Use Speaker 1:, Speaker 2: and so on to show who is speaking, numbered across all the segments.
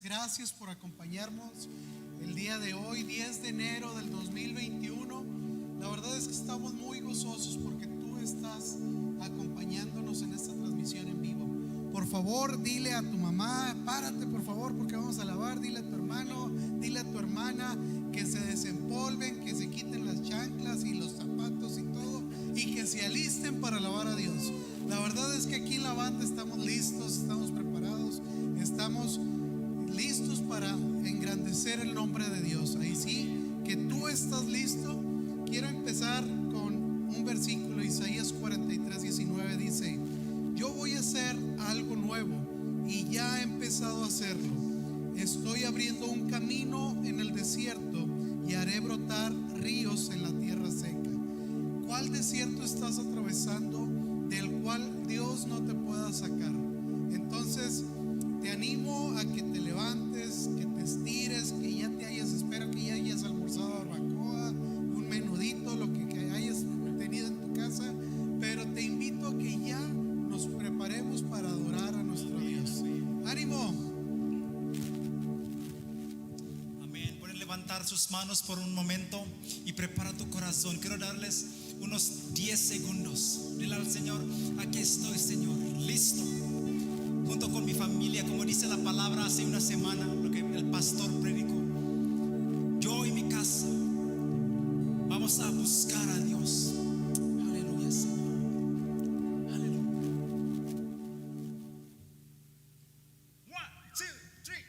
Speaker 1: Gracias por acompañarnos el día de hoy, 10 de enero del 2021. La verdad es que estamos muy gozosos porque tú estás acompañándonos en esta transmisión en vivo. Por favor, dile a tu mamá, párate por favor porque vamos a alabar. Dile a tu hermano, dile a tu hermana que se desempolven, que se quiten las chanclas y los zapatos y todo, y que se alisten para alabar a Dios. La verdad es que aquí en la banda estamos listos, estamos preparados, estamos listos para engrandecer el nombre de Dios. Ahí sí que tú estás listo. Quiero empezar con un versículo. Isaías 43:19 dice: yo voy a hacer algo nuevo y ya he empezado a hacerlo. Estoy abriendo un camino en el desierto y haré brotar ríos en la tierra seca. ¿Cuál desierto estás atravesando del cual Dios no te pueda sacar? Entonces te animo a que te levantes, que te estires, que ya te hayas, espero que ya hayas almorzado barbacoa, un menudito, lo que hayas tenido en tu casa, pero te invito a que ya nos preparemos para adorar a nuestro Dios. ¡Ánimo!
Speaker 2: Amén. Pueden levantar sus manos por un momento y prepara tu corazón. Quiero darles unos 10 segundos. Dile al Señor: aquí estoy, Señor, listo, junto con mi familia, como dice la palabra hace una semana, lo que el pastor predicó. Yo y mi casa vamos a buscar a Dios. Aleluya, Señor. Aleluya. 1, 2, 3.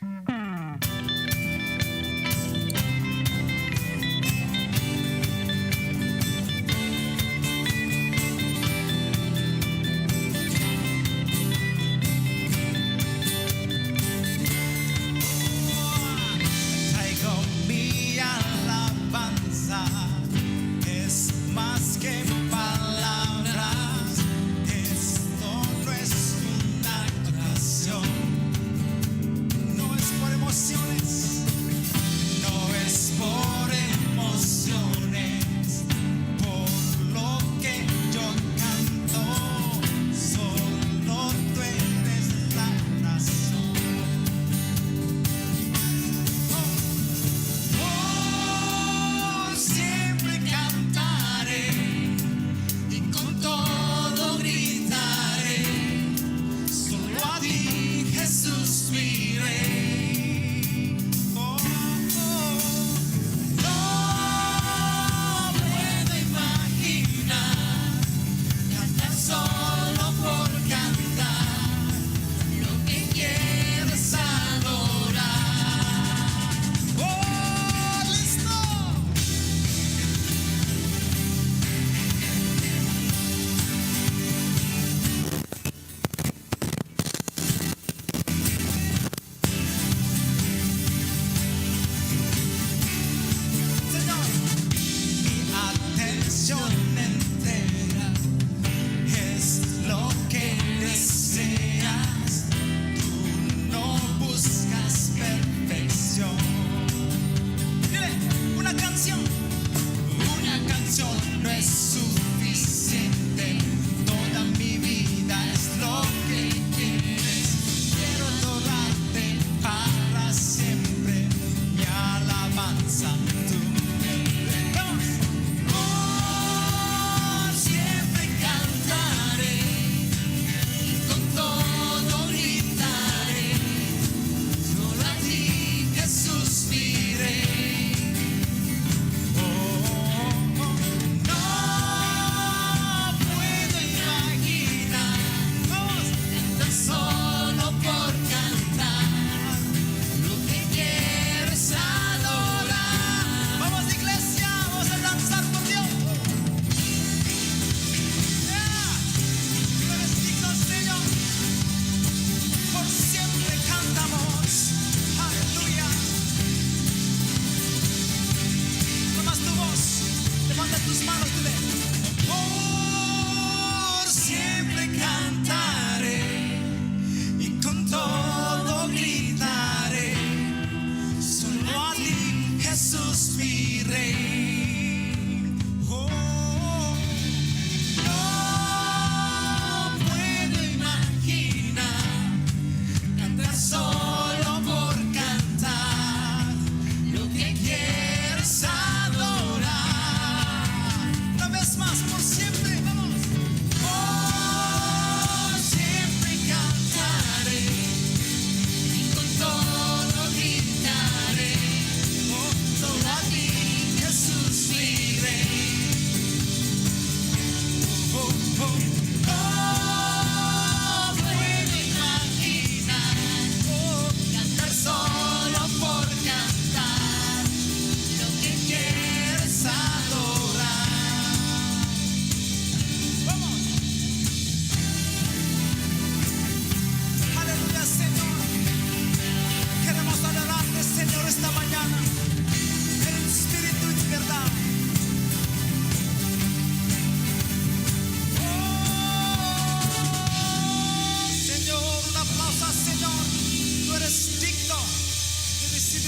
Speaker 3: Solo por cantar.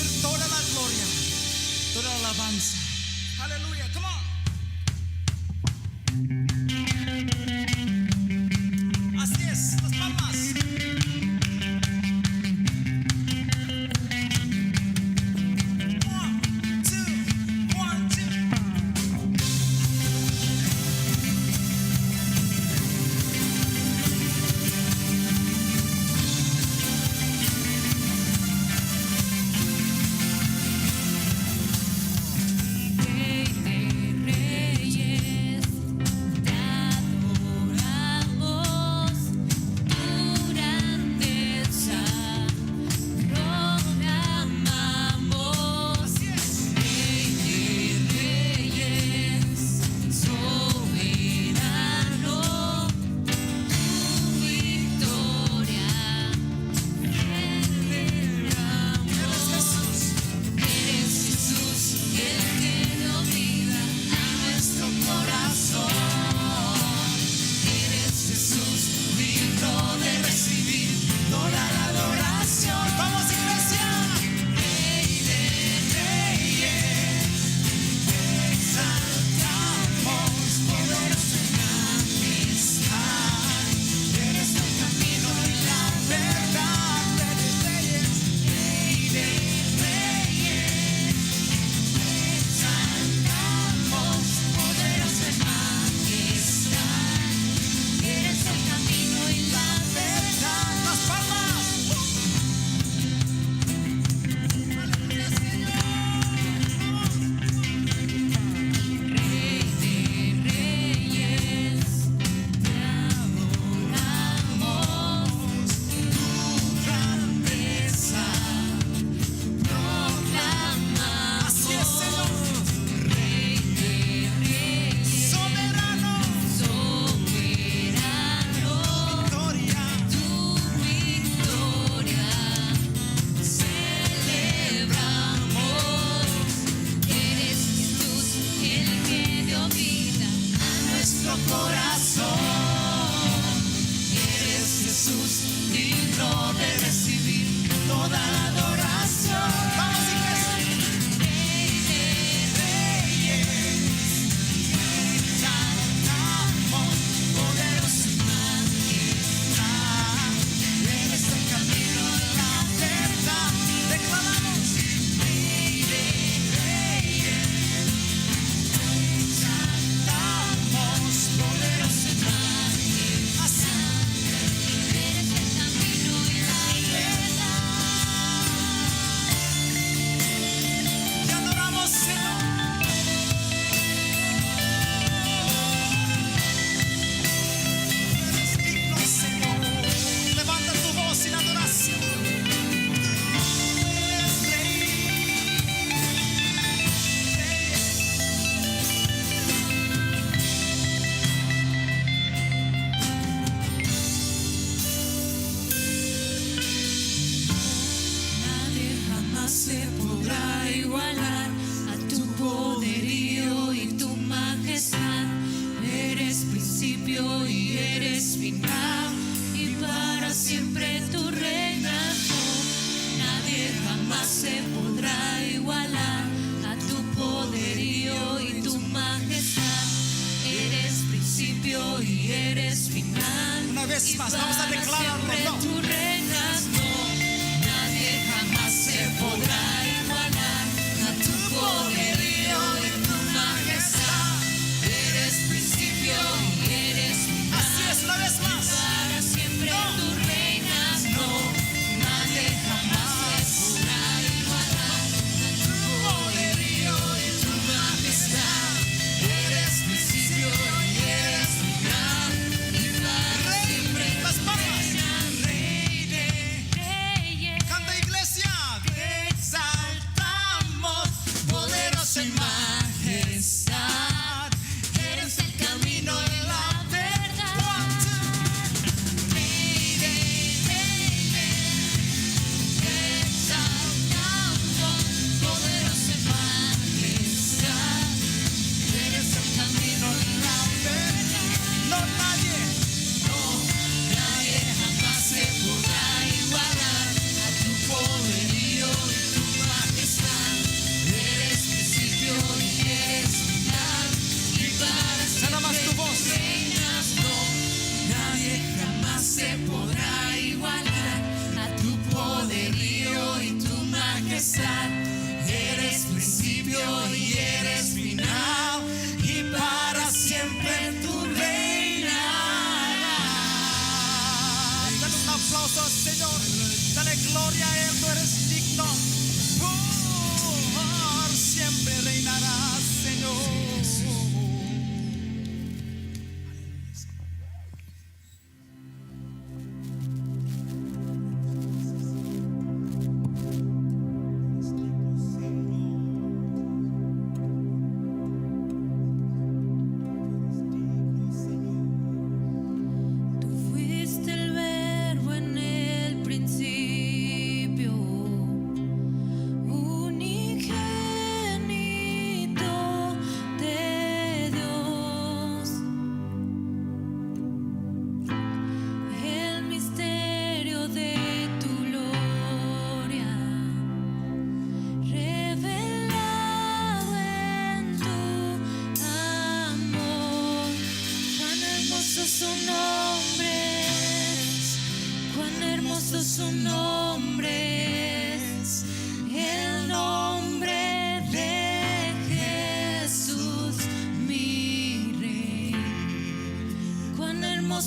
Speaker 2: recibir toda la gloria, toda la alabanza. Aleluya, come on. Así es, las palmas. One, two.
Speaker 3: Rey de reyes, te adoramos, tu grandeza proclamamos. Rey de reyes, soberano, tu victoria celebramos. Eres Jesús, el que dio vida a nuestro corazón. Eres Jesús, digno de recibir toda la adoración. Vamos, iglesia. Rey de reyes, exaltamos, poderoso en majestad. Eres el camino y la verdad. Rey de reyes, exaltamos, poderoso en majestad. Eres el camino y la verdad.
Speaker 2: Las palmas. Aleluya, Señor.
Speaker 3: Rey de reyes, te adoramos, tu grandeza proclamamos.
Speaker 2: Así es, Señor.
Speaker 3: Rey de reyes,
Speaker 2: Soberano.
Speaker 3: soberano,
Speaker 2: Gloria.
Speaker 3: tu victoria celebramos. Eres Jesús, el que dio vida a nuestro corazón. Eres Jesús, digno de recibir toda la adoración.
Speaker 2: Vamos, iglesia.
Speaker 3: Rey de reyes, exaltamos, poderoso en majestad. Eres el camino, la verdad.
Speaker 2: Declaramos.
Speaker 3: Rey de reyes, exaltamos, poderoso en majestad. Eres el camino y la verdad.
Speaker 2: Te adoramos, Señor. Eres digno, Señor. Levanta tu voz en adoración. Tú eres Rey.
Speaker 3: Nadie jamás se podrá igualar a tu poderío y tu majestad. Eres principio y eres final, y para siempre tú reinas. No, nadie jamás se podrá igualar a tu poderío y tu majestad. Eres principio y eres final.
Speaker 2: Una vez
Speaker 3: y
Speaker 2: más, vamos a
Speaker 3: para
Speaker 2: declararlo,
Speaker 3: siempre
Speaker 2: no.
Speaker 3: tú reinas. No, nadie jamás se podrá igualar a tu poderío y tu majestad. Eres principio y eres final.
Speaker 2: Así es, una vez más.
Speaker 3: Para siempre tú reinas. No, nadie jamás se podrá igualar a tu poderío y tu majestad. Eres principio y eres final, y para siempre
Speaker 2: Las palmas.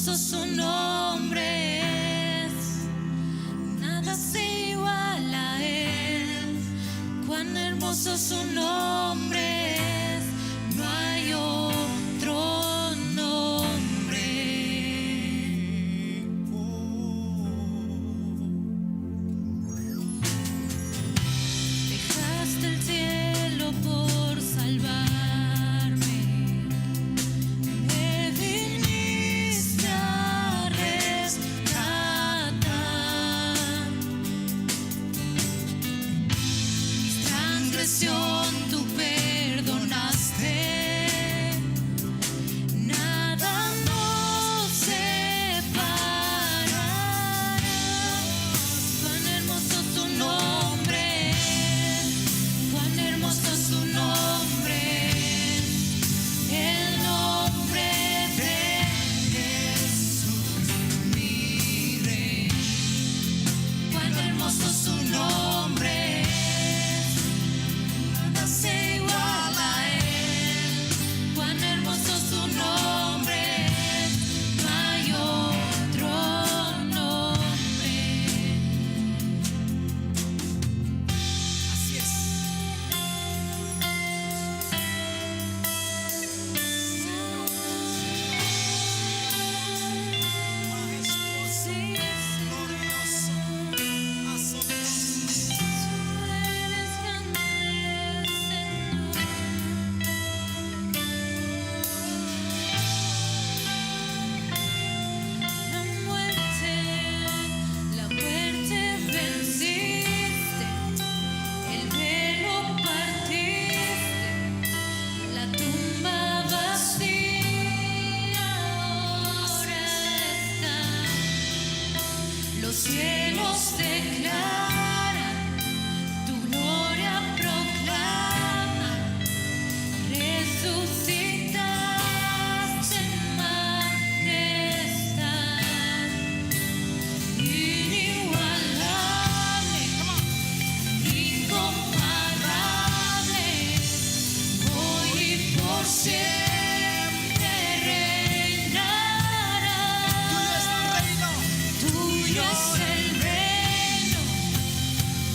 Speaker 3: hermoso su nombre es, nada se iguala a él. Cuán hermoso su nombre es, no hay otro nombre. Dejaste el cielo por salvarme, me viniste a rescatar. Mi transgresión tú perdonaste, nada nos separará. Cuán hermoso su nombre es, cuán hermoso su nombre es, el nombre de Jesús, mi Rey. Cuán hermoso su nombre es, nada se iguala a él. Cuán hermoso su nombre es, no hay otro nombre.
Speaker 2: Así es. Majestuoso, glorioso, asombroso.
Speaker 3: Eres grande, Señor. La muerte venciste, el velo partiste, la tumba vacía ahora está. Los cielos declaran, tu gloria proclama, resucitaste en majestad. Inigualable, incomparable, hoy y por siempre reinarás. Tuyo es el reino,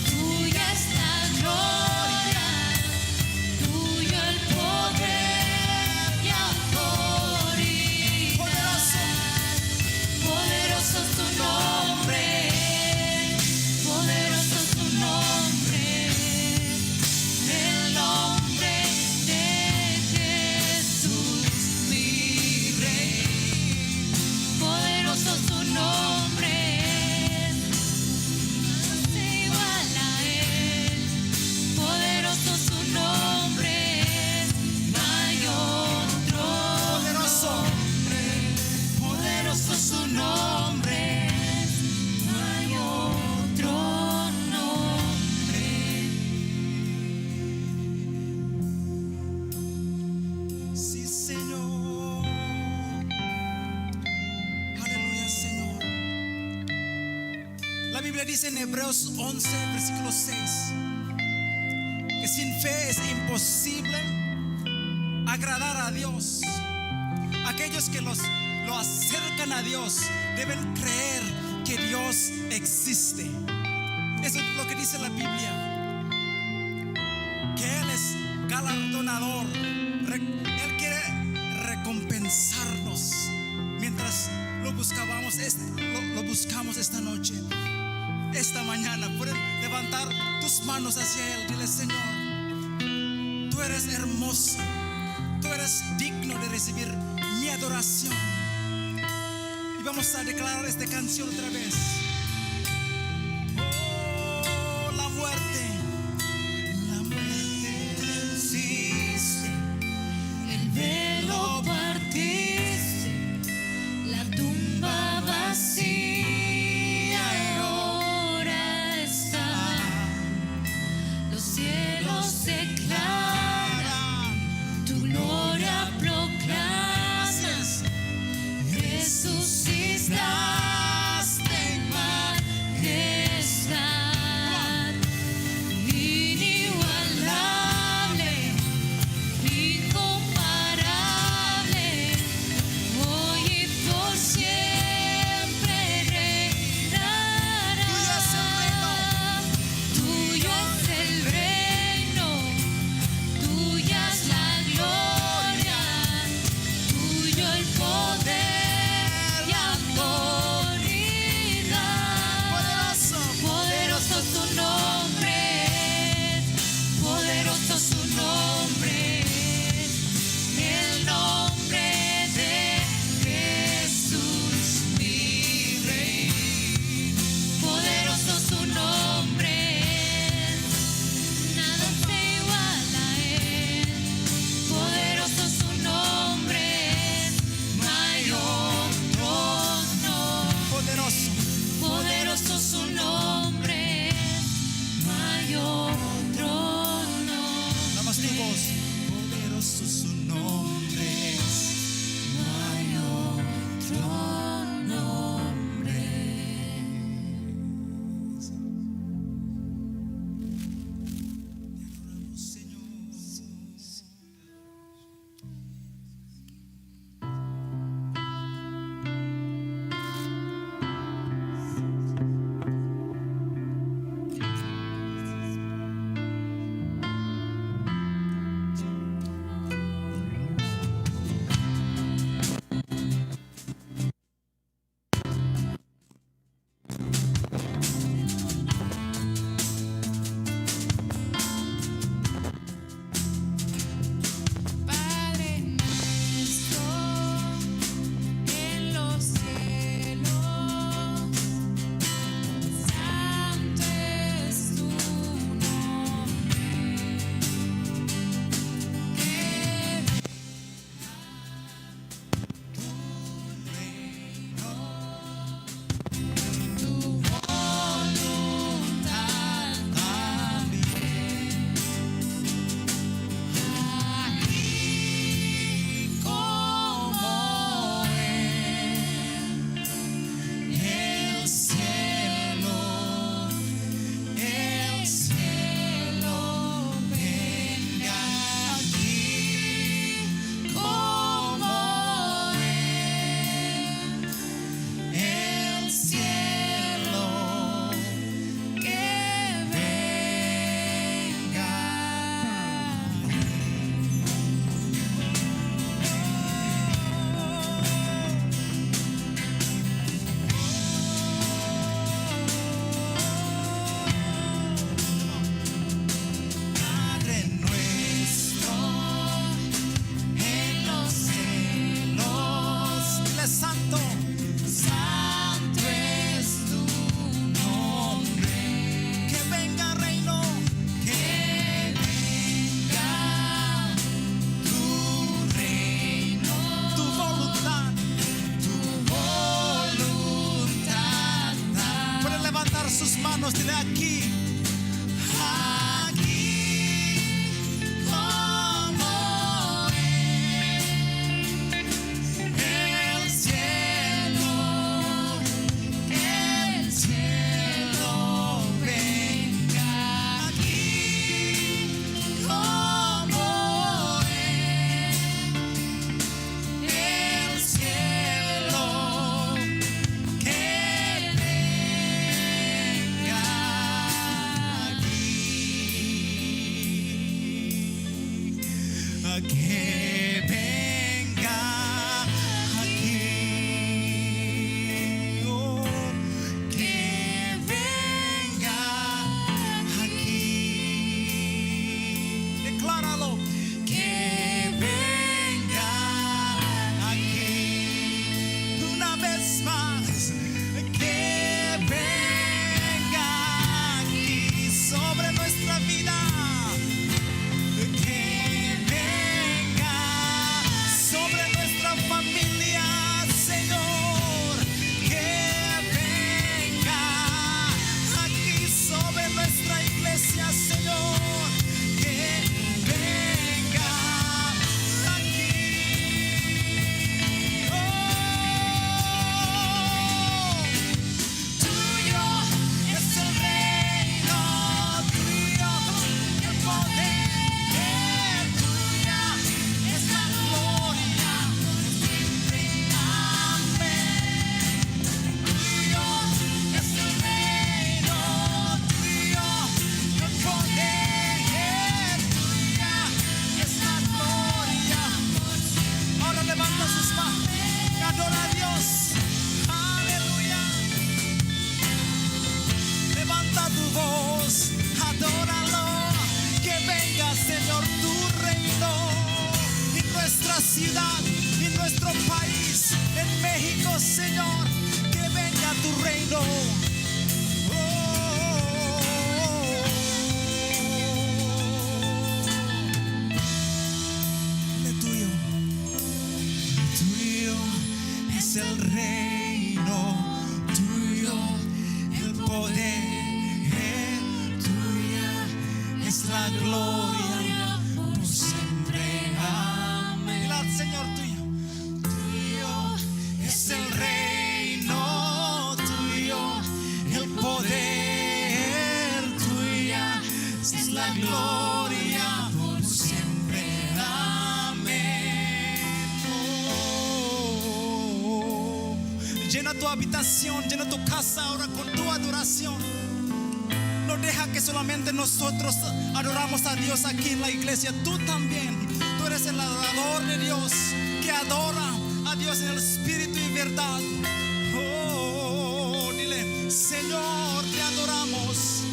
Speaker 3: tuya es la gloria, tuyo el poder y autoridad. Poderoso es tu nombre, poderoso es tu nombre, el nombre de Jesús, mi Rey. Poderoso es tu nombre, nada se iguala a él. Poderoso es tu nombre, no hay otro nombre. Poderoso es su nombre, no hay otro nombre.
Speaker 2: Sí, Señor. Aleluya, Señor. La Biblia dice en Hebreos 11, versículo 6, que sin fe es imposible agradar a Dios. Aquellos que lo acercan a Dios deben creer que Dios existe. Eso es lo que dice la Biblia, que Él es galardonador. Él quiere recompensarnos mientras lo buscamos esta noche, esta mañana. Pueden levantar tus manos hacia Él. Dile: Señor, tú eres hermoso, tú eres digno de recibir mi adoración. Y vamos a declarar esta canción otra vez. Oh, la muerte venciste,
Speaker 3: El velo partiste, la tumba vacía ahora está. Los cielos declaran, tu gloria proclamas, resucitaste en majestad.
Speaker 2: Dile aquí. Que venga aquí, oh, que venga aquí. Decláralo, que venga aquí. Una vez más, que venga aquí sobre nuestra vida. Familia, Señor, que venga aquí sobre nuestra iglesia, Señor, que venga aquí. Oh, tuyo es el reino, tuyo el poder, tuya es la gloria. Levanta sus manos, adora a Dios, aleluya. Levanta tu voz, adóralo. Que venga, Señor, tu reino en nuestra ciudad, en nuestro país, en México, Señor. Que venga tu reino. Es el reino, tuyo el poder, tuya es la gloria por siempre. Amén. Dile al Señor, tuyo es el reino, tuyo el poder, tuya es la gloria por siempre. Llena tu habitación, llena tu casa ahora con tu adoración. No deja que solamente nosotros adoramos a Dios aquí en la iglesia. Tú también, tú eres el adorador de Dios que adora a Dios en el espíritu y verdad. Oh, dile, Señor, te adoramos.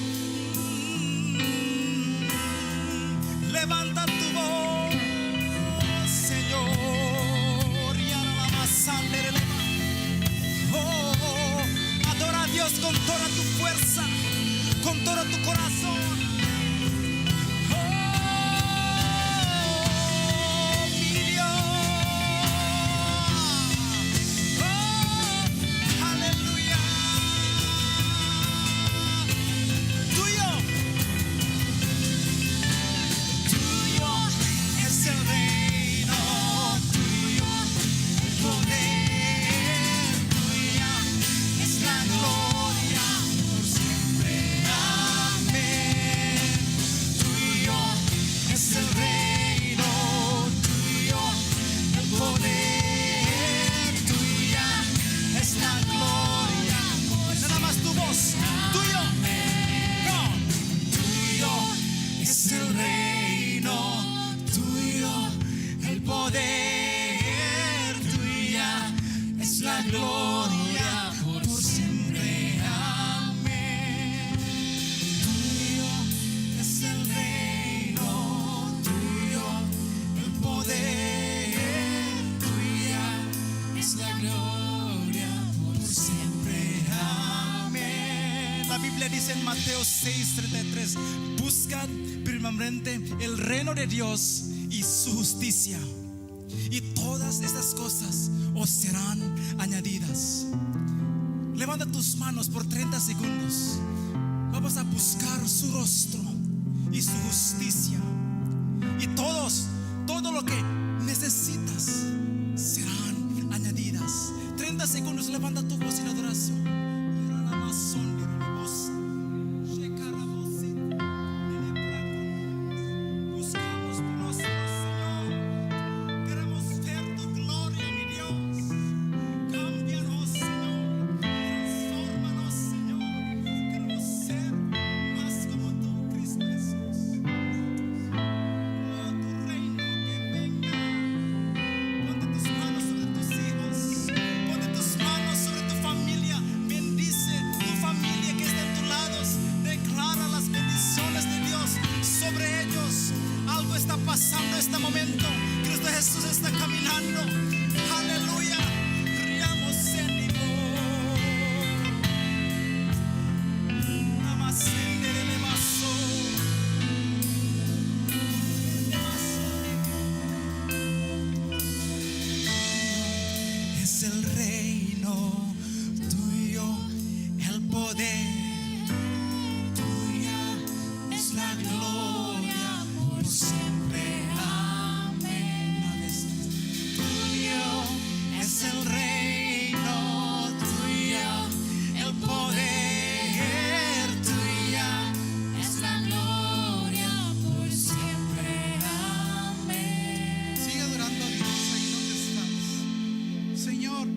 Speaker 2: Levanta tu voz, Señor, y alaba sangre. Adora a Dios con toda tu fuerza, con todo tu corazón. Oh, mi Dios. Oh, aleluya. Tuyo es el reino, tuyo el poder. Gloria por siempre, amén. Tuyo es el reino, tuyo el poder, tuya es la gloria por siempre, amén. La Biblia dice en Mateo 6:33: buscad primeramente el reino de Dios y su justicia, y todas estas cosas os serán añadidas. Levanta tus manos por 30 segundos. Vamos a buscar su rostro y su justicia. Y todo lo que necesitas serán añadidas. 30 segundos, levanta tu voz en adoración. Buscamos tu rostro, Señor. Queremos ver tu gloria, mi Dios. Cámbianos, Señor. Transfórmanos, Señor. Queremos ser más como tú, Cristo Jesús. Oh, tu reino que venga. Ponte tus manos sobre tus hijos. Ponte tus manos sobre tu familia. Bendice tu familia que está a tu lado. Declara las bendiciones de Dios sobre ellos. Algo está pasando en este momento. Cristo Jesús está caminando. Aleluya. Riamos en es el reino tuyo, el poder. Tuya es la gloria por siempre. Amén. Tuyo es el reino, tuyo el poder. Tuya es la gloria por siempre. Amén.
Speaker 1: Sigue adorando a Dios ahí donde estás. Señor,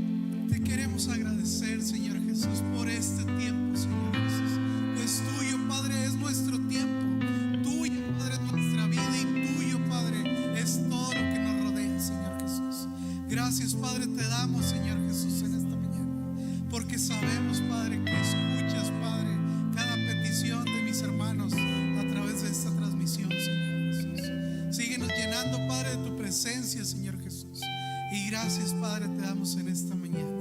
Speaker 1: te queremos agradecer, Señor Jesús, por este tiempo, Señor Jesús. Pues tuyo, Padre, es nuestro tiempo. Tuyo, Padre, es nuestra vida. Y tuyo, Padre, es todo lo que nos rodea, Señor Jesús. Gracias, Padre, te damos, Señor Jesús, en esta mañana. Porque sabemos, Padre, que escuchas, Padre, cada petición de mis hermanos a través de esta transmisión, Señor Jesús. Síguenos llenando, Padre, de tu presencia, Señor Jesús. Y gracias, Padre, te damos en esta mañana.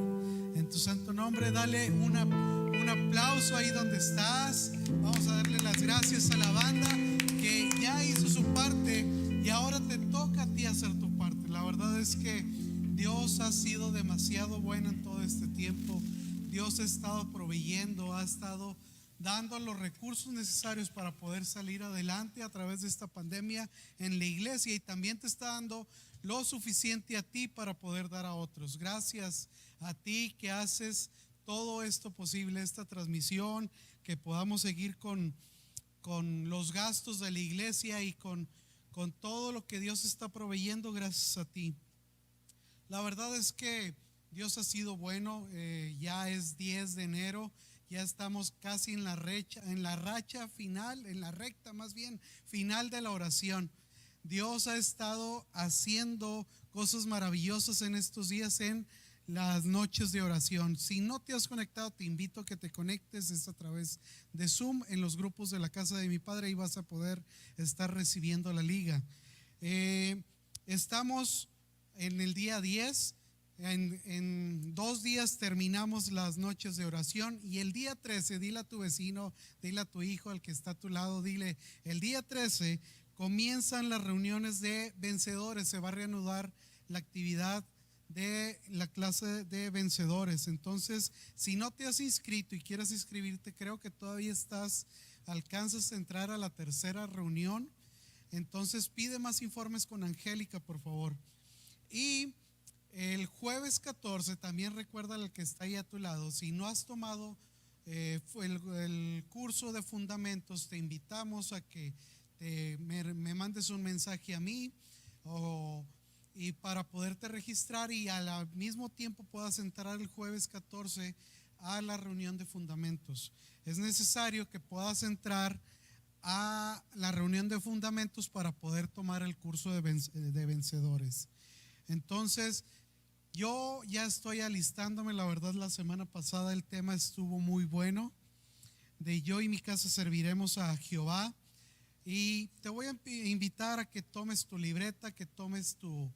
Speaker 1: En tu santo nombre, dale un aplauso ahí donde estás. Vamos a darle las gracias a la banda que ya hizo su parte y ahora te toca a ti hacer tu parte. La verdad es que Dios ha sido demasiado bueno en todo este tiempo. Dios ha estado proveyendo, ha estado dando los recursos necesarios para poder salir adelante a través de esta pandemia en la iglesia, y también te está dando lo suficiente a ti para poder dar a otros. Gracias a ti que haces todo esto posible, esta transmisión, que podamos seguir con los gastos de la iglesia y con todo lo que Dios está proveyendo. Gracias a ti. La verdad es que Dios ha sido bueno. Ya es 10 de enero, ya estamos casi en la racha final, en la recta más bien final de la oración. Dios ha estado haciendo cosas maravillosas en estos días en las noches de oración. Si no te has conectado, te invito a que te conectes. Es a través de Zoom en los grupos de la casa de mi padre y vas a poder estar recibiendo la liga. Estamos en el día 10. En 2 días terminamos las noches de oración, y el día 13, dile a tu vecino, dile a tu hijo, al que está a tu lado, dile: el día 13 comienzan las reuniones de vencedores. Se va a reanudar la actividad de la clase de vencedores. Entonces, si no te has inscrito y quieres inscribirte, creo que todavía alcanzas a entrar a la tercera reunión. Entonces pide más informes con Angélica, por favor. Y el jueves 14, también recuerda al que está ahí a tu lado, si no has tomado el curso de fundamentos, te invitamos a que me mandes un mensaje a mí y para poderte registrar, y al mismo tiempo puedas entrar el jueves 14 a la reunión de fundamentos. Es necesario que puedas entrar a la reunión de fundamentos para poder tomar el curso de vencedores. Entonces, yo ya estoy alistándome. La verdad, la semana pasada el tema estuvo muy bueno, de yo y mi casa serviremos a Jehová. Y te voy a invitar a que tomes tu libreta, que tomes tu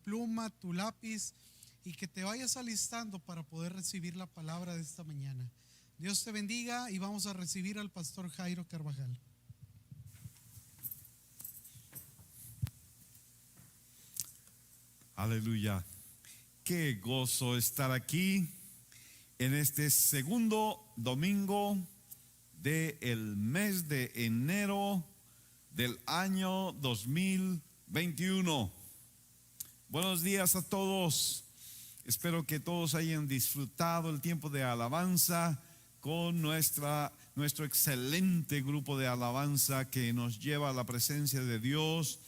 Speaker 1: pluma, tu lápiz, y que te vayas alistando para poder recibir la palabra de esta mañana. Dios te bendiga, y vamos a recibir al pastor Jairo Carvajal.
Speaker 4: Aleluya. Qué gozo estar aquí en este segundo domingo del mes de enero del año 2021. Buenos días a todos. Espero que todos hayan disfrutado el tiempo de alabanza con nuestro excelente grupo de alabanza que nos lleva a la presencia de Dios,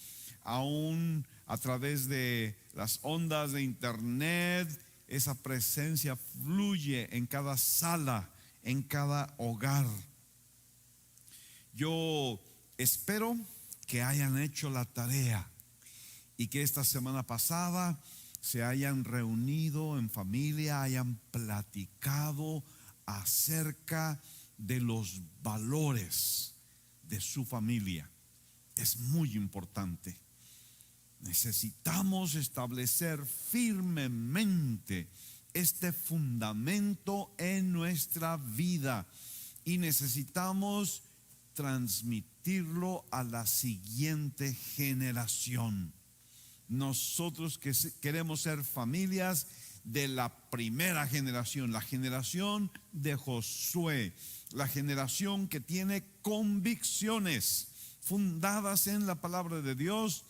Speaker 4: aún a través de las ondas de internet. Esa presencia fluye en cada sala, en cada hogar. Yo espero que hayan hecho la tarea y que esta semana pasada se hayan reunido en familia, hayan platicado acerca de los valores de su familia. Es muy importante. Necesitamos establecer firmemente este fundamento en nuestra vida y necesitamos transmitirlo a la siguiente generación. Nosotros que queremos ser familias de la primera generación, la generación de Josué, la generación que tiene convicciones fundadas en la palabra de Dios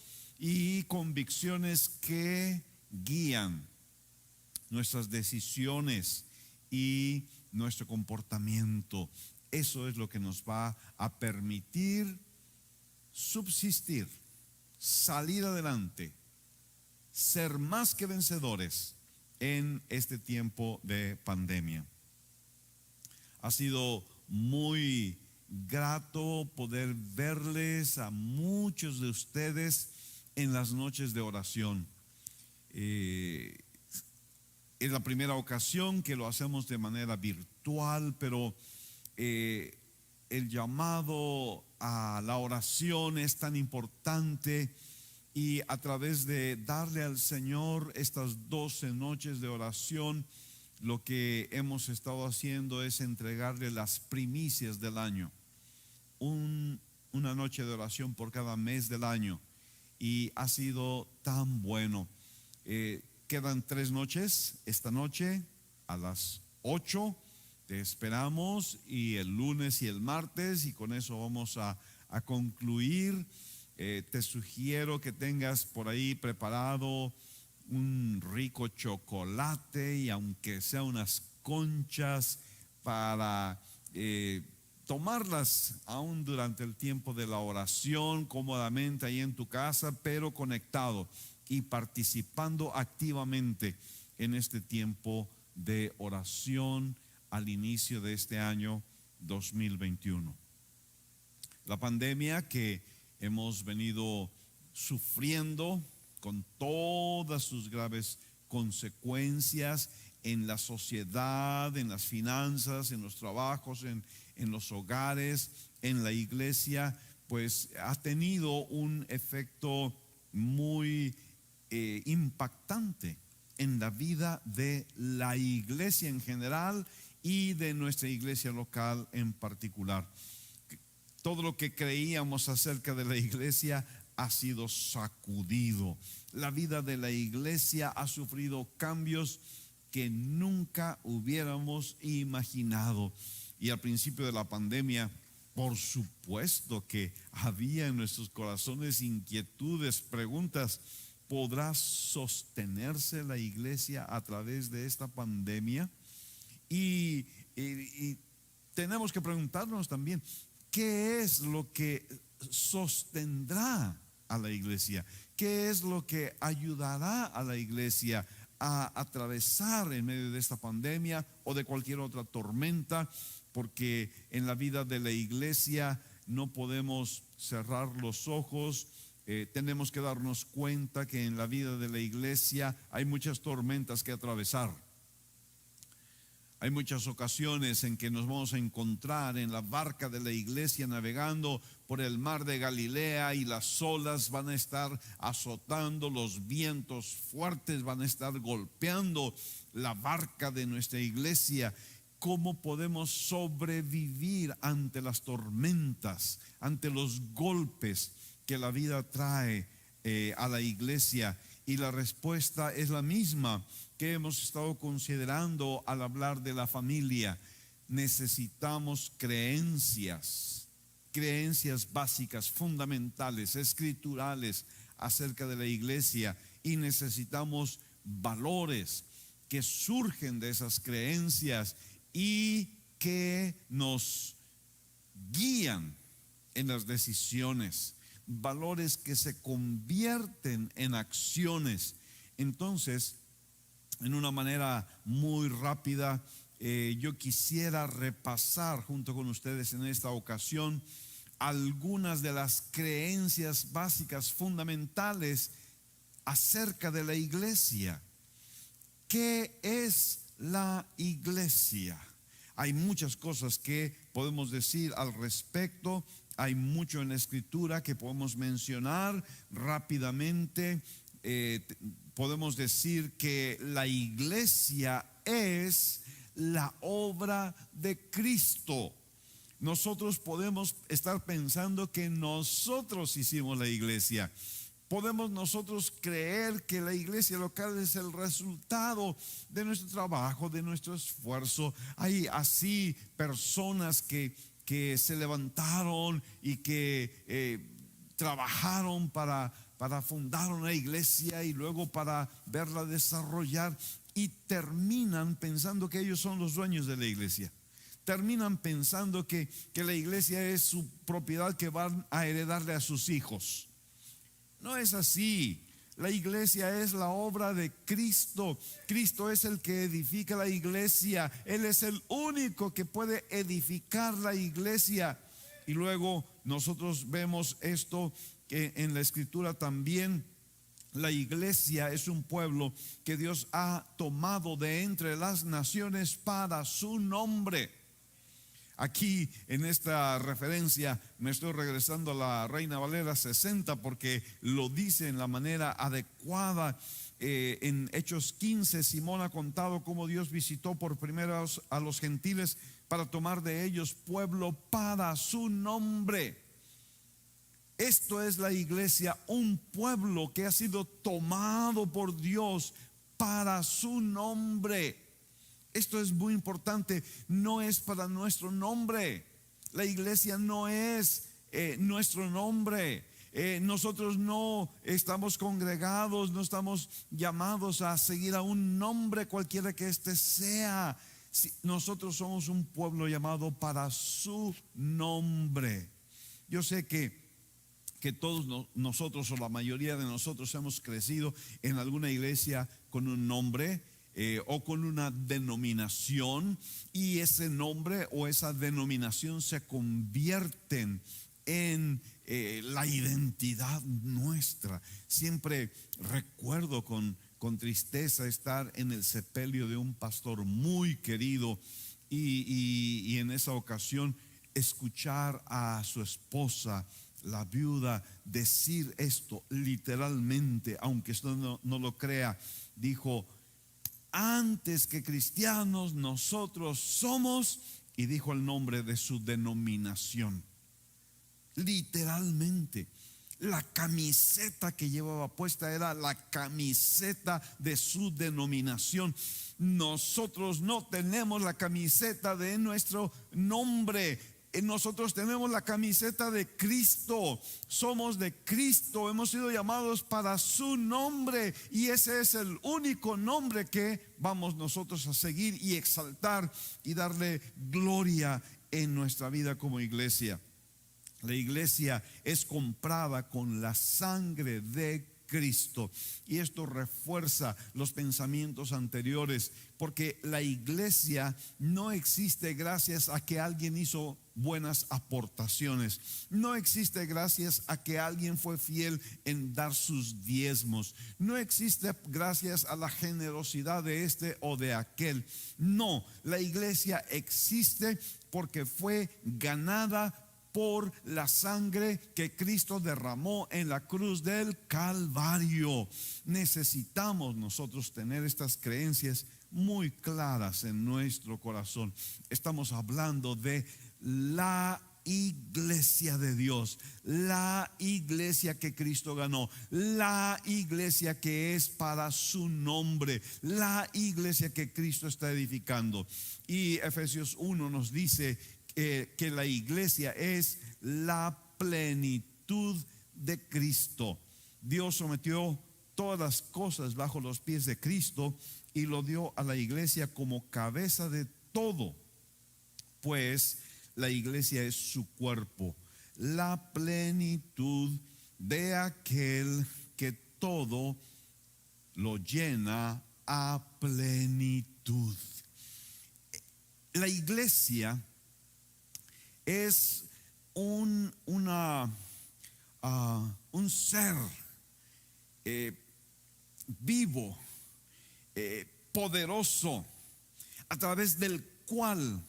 Speaker 4: y convicciones que guían nuestras decisiones y nuestro comportamiento. Eso es lo que nos va a permitir subsistir, salir adelante, ser más que vencedores en este tiempo de pandemia. Ha sido muy grato poder verles a muchos de ustedes en las noches de oración. Es la primera ocasión que lo hacemos de manera virtual, pero el llamado a la oración es tan importante, y a través de darle al Señor estas 12 noches de oración, lo que hemos estado haciendo es entregarle las primicias del año, una noche de oración por cada mes del año, y ha sido tan bueno. Quedan 3 noches esta noche a las 8. Te esperamos, y el lunes y el martes, y con eso vamos a concluir. Te sugiero que tengas por ahí preparado un rico chocolate, y aunque sea unas conchas, para tomarlas aún durante el tiempo de la oración, cómodamente ahí en tu casa, pero conectado y participando activamente en este tiempo de oración al inicio de este año 2021. La pandemia que hemos venido sufriendo con todas sus graves consecuencias en la sociedad, en las finanzas, en los trabajos, en los hogares, en la iglesia, pues ha tenido un efecto muy impactante en la vida de la iglesia en general y de nuestra iglesia local en particular. Todo lo que creíamos acerca de la iglesia ha sido sacudido. La vida de la iglesia ha sufrido cambios que nunca hubiéramos imaginado. Y al principio de la pandemia, por supuesto que había en nuestros corazones inquietudes, preguntas. ¿Podrá sostenerse la iglesia a través de esta pandemia? Y tenemos que preguntarnos también, ¿qué es lo que sostendrá a la iglesia? ¿Qué es lo que ayudará a la iglesia a atravesar en medio de esta pandemia o de cualquier otra tormenta? Porque en la vida de la iglesia no podemos cerrar los ojos. Tenemos que darnos cuenta que en la vida de la iglesia hay muchas tormentas que atravesar. Hay muchas ocasiones en que nos vamos a encontrar en la barca de la iglesia navegando por el mar de Galilea, y las olas van a estar azotando, los vientos fuertes van a estar golpeando la barca de nuestra iglesia. ¿Cómo podemos sobrevivir ante las tormentas, ante los golpes que la vida trae a la iglesia? Y la respuesta es la misma que hemos estado considerando al hablar de la familia. Necesitamos creencias básicas, fundamentales, escriturales acerca de la iglesia, y necesitamos valores que surgen de esas creencias y que nos guían en las decisiones, valores que se convierten en acciones. Entonces, en una manera muy rápida, yo quisiera repasar junto con ustedes en esta ocasión algunas de las creencias básicas, fundamentales acerca de la iglesia. ¿Qué es la iglesia? Hay muchas cosas que podemos decir al respecto. Hay mucho en la escritura que podemos mencionar rápidamente. Podemos decir que la iglesia es la obra de Cristo. Nosotros podemos estar pensando que nosotros hicimos la iglesia. Podemos nosotros creer que la iglesia local es el resultado de nuestro trabajo, de nuestro esfuerzo. Hay así personas que se levantaron y que trabajaron para fundar una iglesia y luego para verla desarrollar, y terminan pensando que ellos son los dueños de la iglesia. Terminan pensando que la iglesia es su propiedad que van a heredarle a sus hijos. No es así. La iglesia es la obra de Cristo. Cristo es el que edifica la iglesia. Él es el único que puede edificar la iglesia. Y luego nosotros vemos esto que en la escritura también. La iglesia es un pueblo que Dios ha tomado de entre las naciones para su nombre. Aquí en esta referencia me estoy regresando a la Reina Valera 60 porque lo dice en la manera adecuada. En Hechos 15, Simón ha contado cómo Dios visitó por primera vez a los gentiles para tomar de ellos pueblo para su nombre. Esto es la iglesia, un pueblo que ha sido tomado por Dios para su nombre. Esto es muy importante, no es para nuestro nombre. La iglesia no es nuestro nombre. Nosotros no estamos congregados, no estamos llamados a seguir a un nombre cualquiera que éste sea. Nosotros somos un pueblo llamado para su nombre. Yo sé que todos nosotros, o la mayoría de nosotros, hemos crecido en alguna iglesia con un nombre o con una denominación, y ese nombre o esa denominación se convierten en la identidad nuestra. Siempre recuerdo con tristeza estar en el sepelio de un pastor muy querido y en esa ocasión escuchar a su esposa, la viuda, decir esto literalmente, aunque usted no lo crea. Dijo: antes que cristianos nosotros somos, y dijo el nombre de su denominación. Literalmente, la camiseta que llevaba puesta era la camiseta de su denominación. Nosotros no tenemos la camiseta de nuestro nombre. Nosotros tenemos la camiseta de Cristo. Somos de Cristo, hemos sido llamados para su nombre, y ese es el único nombre que vamos nosotros a seguir y exaltar y darle gloria en nuestra vida como iglesia. La iglesia es comprada con la sangre de Cristo, y esto refuerza los pensamientos anteriores, porque la iglesia no existe gracias a que alguien hizo buenas aportaciones, no existe gracias a que alguien fue fiel en dar sus diezmos, no existe gracias a la generosidad de este o de aquel. No, la iglesia existe porque fue ganada por la sangre que Cristo derramó en la cruz del Calvario. Necesitamos nosotros tener estas creencias muy claras en nuestro corazón. Estamos hablando de la iglesia de Dios, la iglesia que Cristo ganó, la iglesia que es para su nombre, la iglesia que Cristo está edificando. Y Efesios 1 nos dice que la iglesia es la plenitud de Cristo. Dios sometió todas las cosas bajo los pies de Cristo y lo dio a la iglesia como cabeza de todo, pues la iglesia es su cuerpo, la plenitud de aquel que todo lo llena a plenitud. La iglesia es un ser vivo, poderoso, a través del cual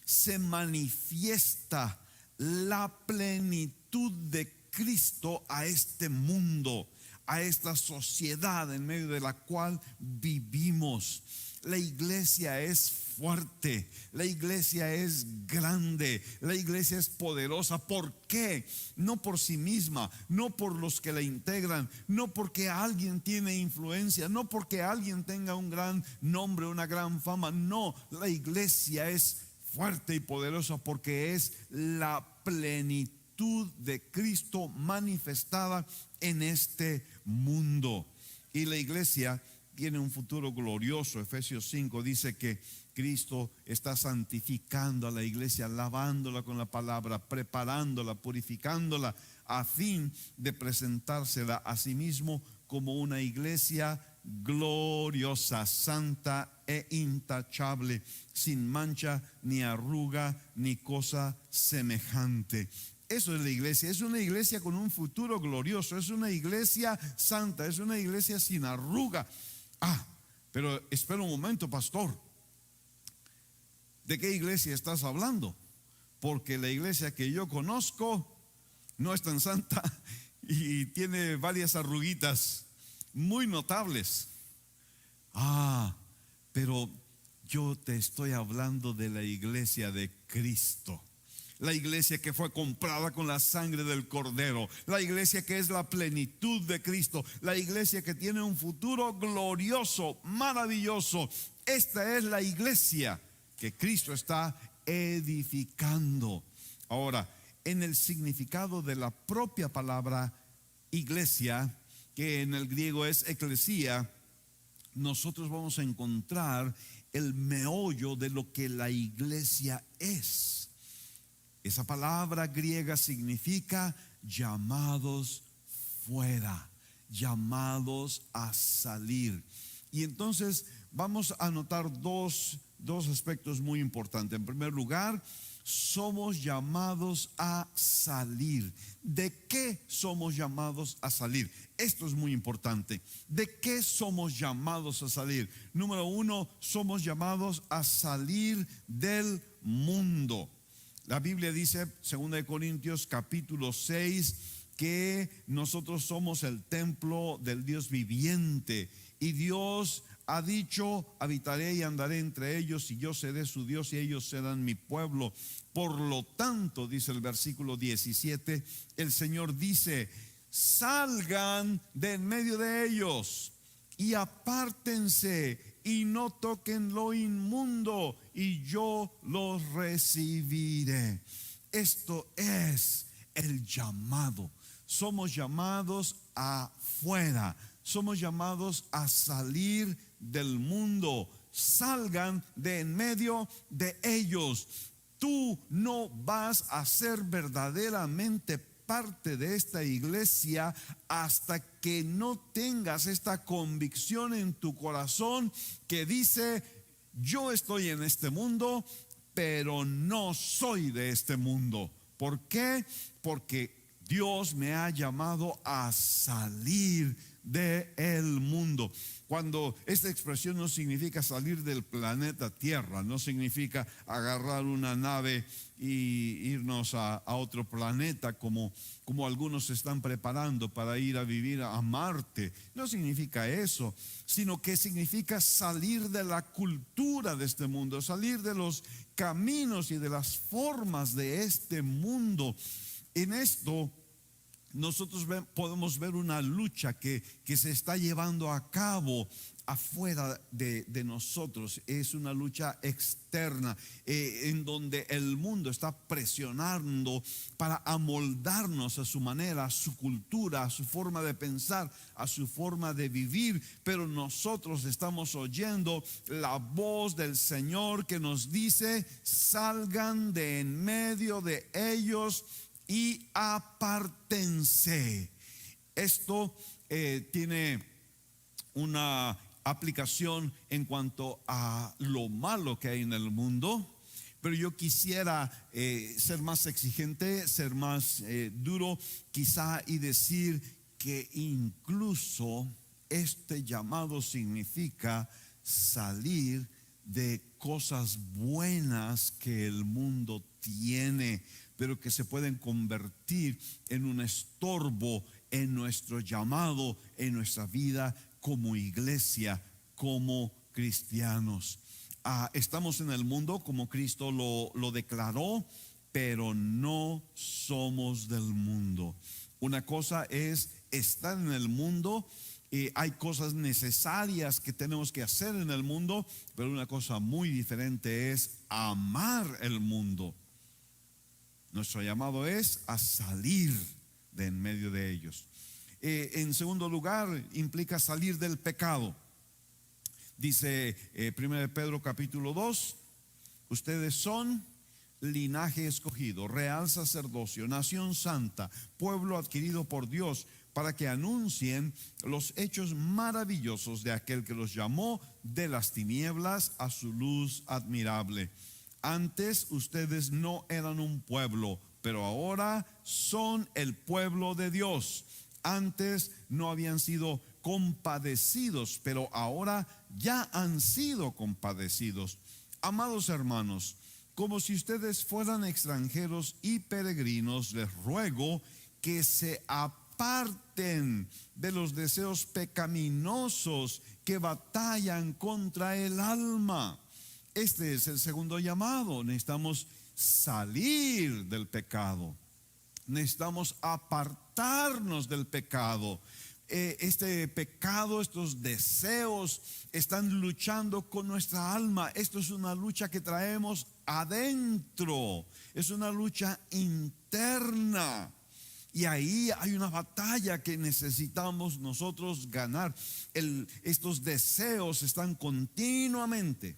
Speaker 4: se manifiesta la plenitud de Cristo a este mundo, a esta sociedad en medio de la cual vivimos. La iglesia es fuerte, la iglesia es grande, la iglesia es poderosa. ¿Por qué? No por sí misma, no por los que la integran, no porque alguien tiene influencia, no porque alguien tenga un gran nombre, una gran fama. No, la iglesia es fuerte y poderosa porque es la plenitud de Cristo manifestada en este mundo. Y la iglesia tiene un futuro glorioso. Efesios 5 dice que Cristo está santificando a la iglesia, lavándola con la palabra, preparándola, purificándola, a fin de presentársela a sí mismo como una iglesia gloriosa, santa e intachable, sin mancha, ni arruga, ni cosa semejante. Eso es la iglesia, es una iglesia con un futuro glorioso, es una iglesia santa, es una iglesia sin arruga. Pero espera un momento, pastor, ¿de qué iglesia estás hablando? Porque la iglesia que yo conozco no es tan santa y tiene varias arruguitas muy notables. Pero yo te estoy hablando de la iglesia de Cristo, la iglesia que fue comprada con la sangre del Cordero, la iglesia que es la plenitud de Cristo, la iglesia que tiene un futuro glorioso, maravilloso. Esta es la iglesia que Cristo está edificando. Ahora, en el significado de la propia palabra iglesia, que en el griego es eclesia, nosotros vamos a encontrar el meollo de lo que la iglesia es. Esa palabra griega significa llamados fuera, llamados a salir. Y entonces vamos a notar dos aspectos muy importantes. En primer lugar, somos llamados a salir. ¿De qué somos llamados a salir? Esto es muy importante. ¿De qué somos llamados a salir? Número uno, somos llamados a salir del mundo. La Biblia dice, 2 Corintios capítulo 6, que nosotros somos el templo del Dios viviente. Y Dios ha dicho, habitaré y andaré entre ellos, y yo seré su Dios y ellos serán mi pueblo. Por lo tanto, dice el versículo 17, el Señor dice, salgan de en medio de ellos y apártense y no toquen lo inmundo, y yo los recibiré. Esto es el llamado. Somos llamados afuera, somos llamados a salir del mundo. Salgan de en medio de ellos. Tú no vas a ser verdaderamente parte de esta iglesia hasta que no tengas esta convicción en tu corazón que dice: yo estoy en este mundo, pero no soy de este mundo. ¿Por qué? Porque Dios me ha llamado a salir del mundo. Cuando esta expresión no significa salir del planeta Tierra, no significa agarrar una nave y irnos a otro planeta como algunos se están preparando para ir a vivir a Marte. No significa eso, sino que significa salir de la cultura de este mundo, salir de los caminos y de las formas de este mundo. En esto nosotros podemos ver una lucha que se está llevando a cabo afuera de nosotros. Es una lucha externa en donde el mundo está presionando para amoldarnos a su manera, a su cultura, a su forma de pensar, a su forma de vivir. Pero nosotros estamos oyendo la voz del Señor que nos dice: salgan de en medio de ellos y apártense. Esto tiene una aplicación en cuanto a lo malo que hay en el mundo, pero yo quisiera ser más exigente, ser más duro quizá, y decir que incluso este llamado significa salir de cosas buenas que el mundo tiene, pero que se pueden convertir en un estorbo en nuestro llamado, en nuestra vida como iglesia, como cristianos. Estamos en el mundo como Cristo lo declaró, pero no somos del mundo. Una cosa es estar en el mundo, hay cosas necesarias que tenemos que hacer en el mundo, pero una cosa muy diferente es amar el mundo. Nuestro llamado es a salir de en medio de ellos. En segundo lugar, implica salir del pecado. Dice 1 Pedro capítulo 2: ustedes son linaje escogido, real sacerdocio, nación santa, pueblo adquirido por Dios, para que anuncien los hechos maravillosos de aquel que los llamó de las tinieblas a su luz admirable. Antes ustedes no eran un pueblo, pero ahora son el pueblo de Dios. Antes no habían sido compadecidos, pero ahora ya han sido compadecidos. Amados hermanos, como si ustedes fueran extranjeros y peregrinos, les ruego que se aparten de los deseos pecaminosos que batallan contra el alma. Este es el segundo llamado. Necesitamos salir del pecado. Necesitamos apartarnos del pecado. Este pecado, estos deseos están luchando con nuestra alma. Esto es una lucha que traemos adentro. Es una lucha interna. Y ahí hay una batalla que necesitamos nosotros ganar. Estos deseos están continuamente,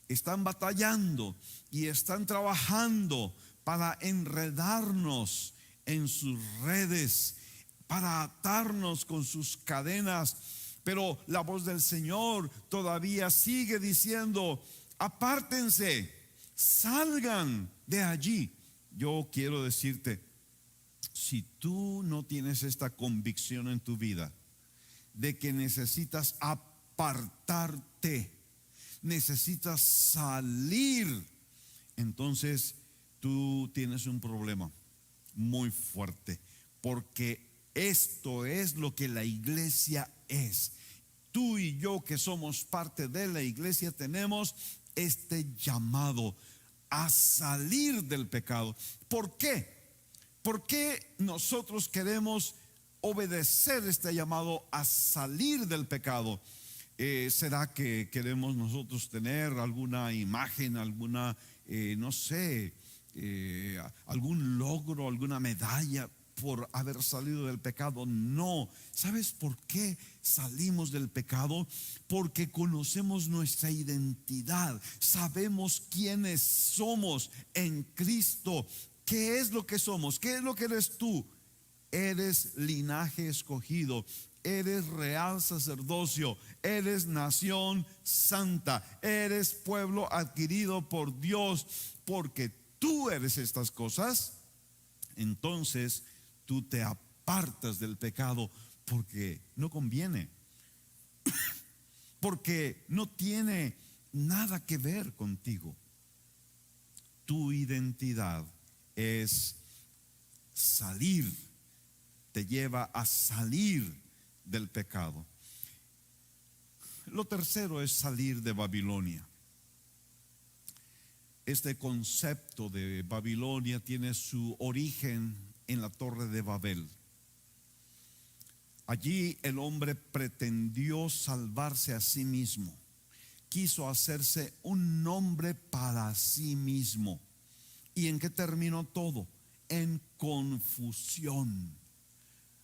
Speaker 4: están batallando y están trabajando para enredarnos en sus redes, para atarnos con sus cadenas. Pero la voz del Señor todavía sigue diciendo: apártense, salgan de allí. Yo quiero decirte, si tú no tienes esta convicción en tu vida de que necesitas apartarte, necesitas salir, entonces tú tienes un problema muy fuerte, porque esto es lo que la iglesia es. Tú y yo, que somos parte de la iglesia, tenemos este llamado a salir del pecado. ¿Por qué? ¿Por qué nosotros queremos obedecer este llamado a salir del pecado? ¿Será que queremos nosotros tener alguna imagen, alguna, no sé, algún logro, alguna medalla por haber salido del pecado? No. ¿Sabes por qué salimos del pecado? Porque conocemos nuestra identidad, sabemos quiénes somos en Cristo. ¿Qué es lo que somos? ¿Qué es lo que eres tú? Eres linaje escogido, eres real sacerdocio, eres nación santa, eres pueblo adquirido por Dios. Porque tú eres estas cosas, entonces tú te apartas del pecado porque no conviene, porque no tiene nada que ver contigo. Tu identidad es salir, te lleva a salir del pecado. Lo tercero es salir de Babilonia. Este concepto de Babilonia tiene su origen en la Torre de Babel. Allí el hombre pretendió salvarse a sí mismo, quiso hacerse un nombre para sí mismo. ¿Y en qué terminó todo? En confusión.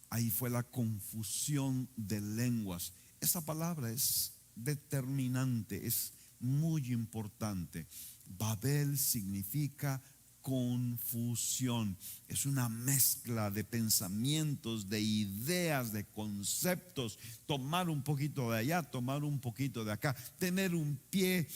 Speaker 4: Ahí fue la confusión de lenguas. Esa palabra es determinante, es muy importante. Babel significa confusión. Es una mezcla de pensamientos, de ideas, de conceptos. Tomar un poquito de allá, tomar un poquito de acá. Tener un pie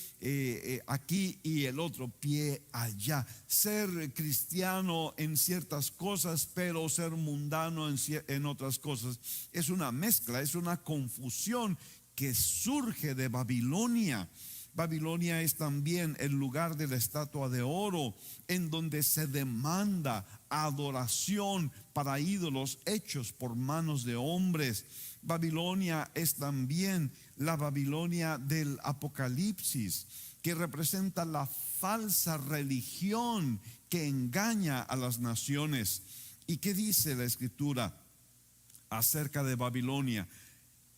Speaker 4: aquí y el otro pie allá. Ser cristiano en ciertas cosas, pero ser mundano en otras cosas. Es una mezcla, es una confusión que surge de Babilonia. Babilonia es también el lugar de la estatua de oro, en donde se demanda adoración para ídolos hechos por manos de hombres. Babilonia es también la Babilonia del Apocalipsis, que representa la falsa religión que engaña a las naciones. ¿Y qué dice la Escritura acerca de Babilonia?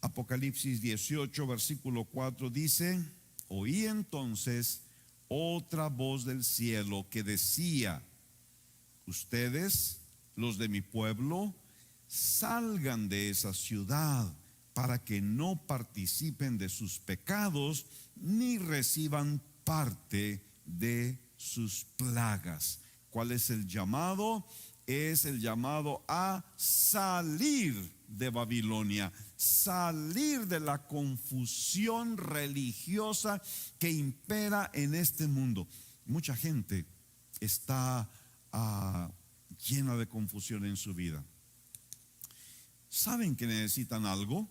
Speaker 4: Apocalipsis 18, versículo 4 dice: oí entonces otra voz del cielo que decía: ustedes, los de mi pueblo, salgan de esa ciudad para que no participen de sus pecados ni reciban parte de sus plagas. ¿Cuál es el llamado? Es el llamado a salir de Babilonia, salir de la confusión religiosa que impera en este mundo. Mucha gente está llena de confusión en su vida. ¿Saben que necesitan algo?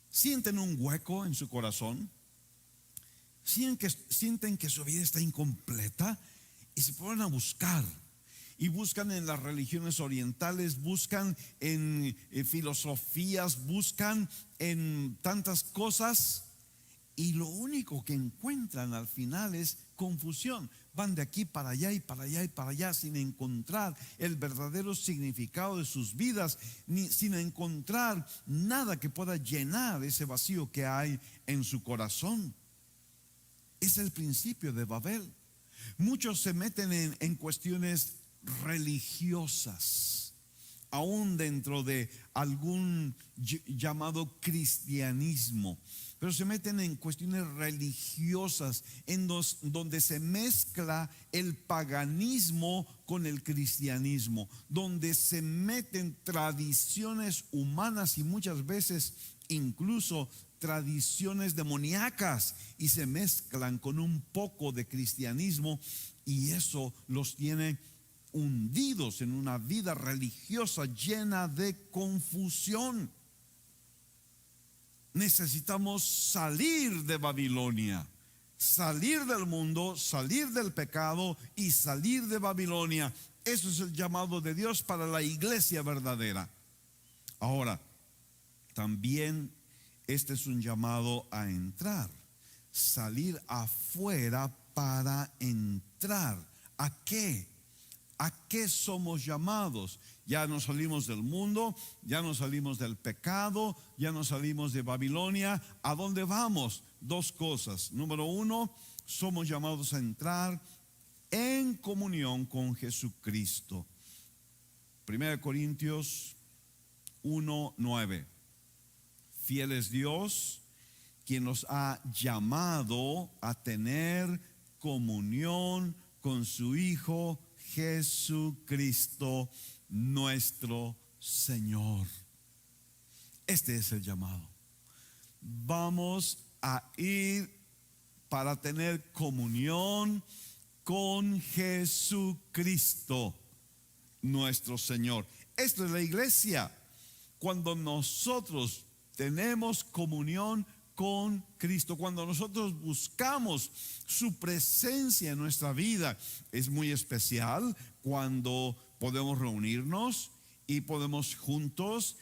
Speaker 4: ¿Sienten un hueco en su corazón? ¿Sienten que su vida está incompleta? Y se ponen a buscar. Y buscan en las religiones orientales, buscan en filosofías, buscan en tantas cosas. Y lo único que encuentran al final es confusión. Van de aquí para allá y para allá y para allá sin encontrar el verdadero significado de sus vidas, ni sin encontrar nada que pueda llenar ese vacío que hay en su corazón. Es el principio de Babel. Muchos se meten en cuestiones religiosas, aún dentro de algún llamado cristianismo, pero se meten en cuestiones religiosas donde se mezcla el paganismo con el cristianismo, donde se meten tradiciones humanas y muchas veces incluso tradiciones demoníacas y se mezclan con un poco de cristianismo, y eso los tiene hundidos en una vida religiosa llena de confusión. Necesitamos salir de Babilonia, salir del mundo, salir del pecado y salir de Babilonia. Eso es el llamado de Dios para la iglesia verdadera. Ahora, también este es un llamado a entrar, salir afuera para entrar. ¿A qué? ¿A qué somos llamados? Ya nos salimos del mundo, ya nos salimos del pecado, ya nos salimos de Babilonia. ¿A dónde vamos? Dos cosas. Número uno, somos llamados a entrar en comunión con Jesucristo. 1 Corintios 1:9. Fiel es Dios, quien nos ha llamado a tener comunión con su Hijo Jesucristo nuestro Señor. Este es el llamado. Vamos a ir para tener comunión con Jesucristo, nuestro Señor. Esto es la iglesia. Cuando nosotros tenemos comunión con Cristo, cuando nosotros buscamos su presencia en nuestra vida, es muy especial cuando podemos reunirnos y podemos juntos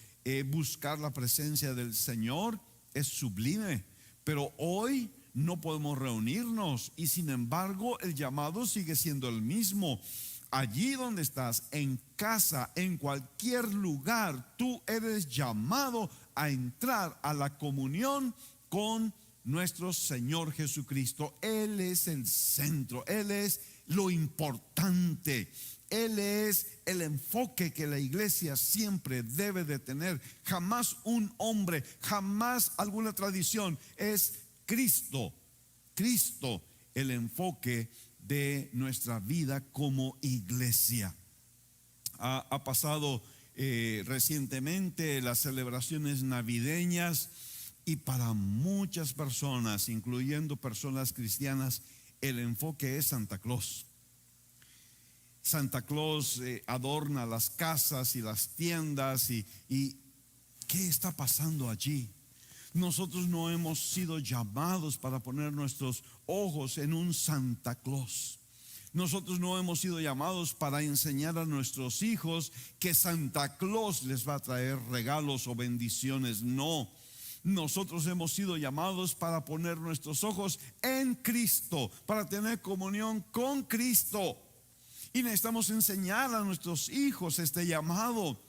Speaker 4: buscar la presencia del Señor. Es sublime, pero hoy no podemos reunirnos y sin embargo el llamado sigue siendo el mismo. Allí donde estás, en casa, en cualquier lugar, tú eres llamado a entrar a la comunión con nuestro Señor Jesucristo. Él es el centro, Él es lo importante, Él es el enfoque que la iglesia siempre debe de tener. Jamás un hombre, jamás alguna tradición, es Cristo, Cristo el enfoque de nuestra vida como iglesia. Ha pasado recientemente las celebraciones navideñas y para muchas personas, incluyendo personas cristianas, el enfoque es Santa Claus. Santa Claus adorna las casas y las tiendas y ¿qué está pasando allí? Nosotros no hemos sido llamados para poner nuestros ojos en un Santa Claus. Nosotros no hemos sido llamados para enseñar a nuestros hijos que Santa Claus les va a traer regalos o bendiciones. No, nosotros hemos sido llamados para poner nuestros ojos en Cristo, para tener comunión con Cristo. Y necesitamos enseñar a nuestros hijos este llamado.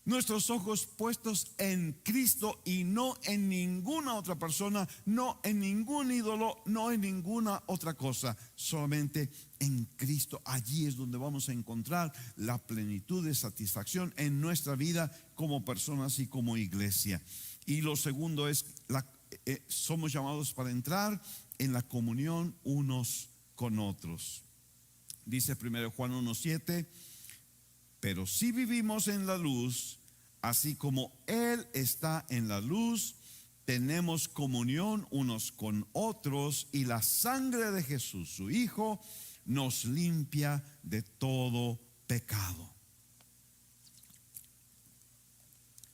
Speaker 4: Nuestros ojos puestos en Cristo y no en ninguna otra persona, no en ningún ídolo, no en ninguna otra cosa, solamente en Cristo. Allí es donde vamos a encontrar la plenitud de satisfacción en nuestra vida como personas y como iglesia. Y lo segundo es, somos llamados para entrar en la comunión unos con otros. Dice 1 Juan 1:7. Pero si vivimos en la luz, así como Él está en la luz, tenemos comunión unos con otros y la sangre de Jesús, su Hijo, nos limpia de todo pecado.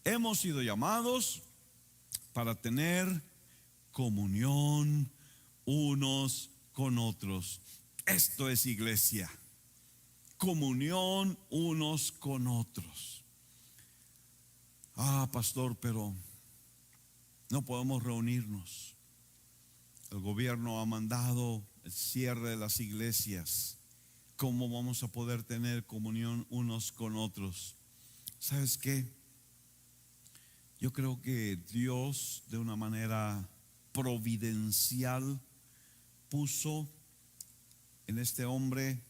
Speaker 4: Hemos sido llamados para tener comunión unos con otros. Esto es iglesia. Comunión unos con otros. Pastor, pero no podemos reunirnos. El gobierno ha mandado el cierre de las iglesias. ¿Cómo vamos a poder tener comunión unos con otros? ¿Sabes qué? Yo creo que Dios, de una manera providencial, puso en este hombre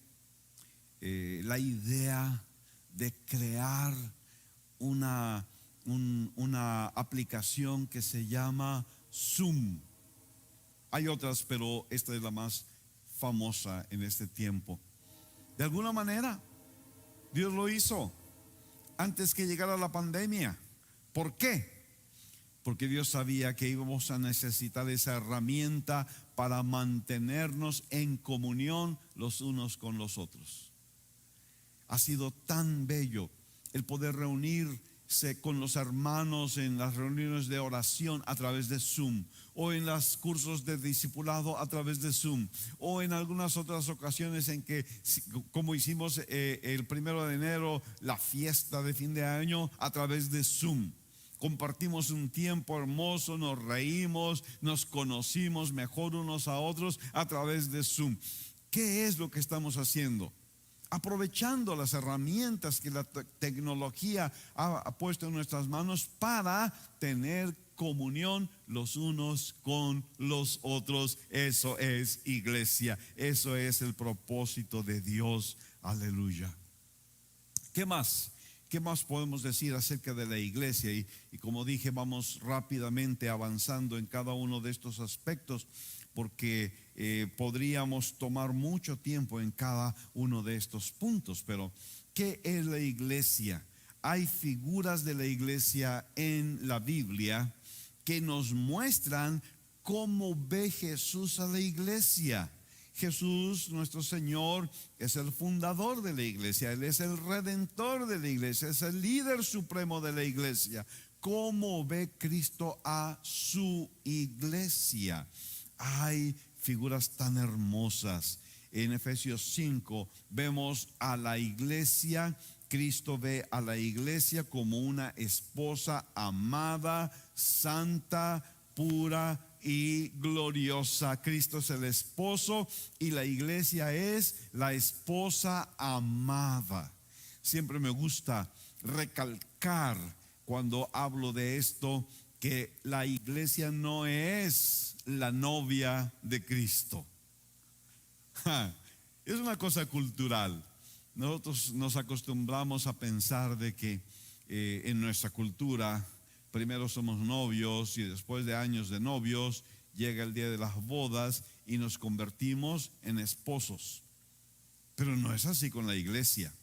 Speaker 4: la idea de crear una aplicación que se llama Zoom. Hay otras, pero esta es la más famosa en este tiempo. De alguna manera, Dios lo hizo antes que llegara la pandemia. ¿Por qué? Porque Dios sabía que íbamos a necesitar esa herramienta para mantenernos en comunión los unos con los otros. Ha sido tan bello el poder reunirse con los hermanos en las reuniones de oración a través de Zoom, o en los cursos de discipulado a través de Zoom, o en algunas otras ocasiones en que, como hicimos el 1 de enero, la fiesta de fin de año a través de Zoom. Compartimos un tiempo hermoso, nos reímos, nos conocimos mejor unos a otros a través de Zoom. ¿Qué es lo que estamos haciendo? Aprovechando las herramientas que la tecnología ha puesto en nuestras manos para tener comunión los unos con los otros. Eso es iglesia, eso es el propósito de Dios. Aleluya. ¿Qué más? ¿Qué más podemos decir acerca de la iglesia? Y como dije, vamos rápidamente avanzando en cada uno de estos aspectos, porque podríamos tomar mucho tiempo en cada uno de estos puntos. Pero ¿qué es la iglesia? Hay figuras de la iglesia en la Biblia que nos muestran cómo ve Jesús a la iglesia. Jesús, nuestro Señor, es el fundador de la iglesia, Él es el redentor de la iglesia, es el líder supremo de la iglesia. ¿Cómo ve Cristo a su iglesia? Hay figuras tan hermosas. En Efesios 5 vemos a la iglesia. Cristo ve a la iglesia como una esposa amada, santa, pura y gloriosa. Cristo es el esposo y la iglesia es la esposa amada. Siempre me gusta recalcar cuando hablo de esto que la iglesia no es la novia de Cristo. Es una cosa cultural. Nosotros nos acostumbramos a pensar de que en nuestra cultura primero somos novios y después de años de novios llega el día de las bodas y nos convertimos en esposos. Pero no es así con la iglesia.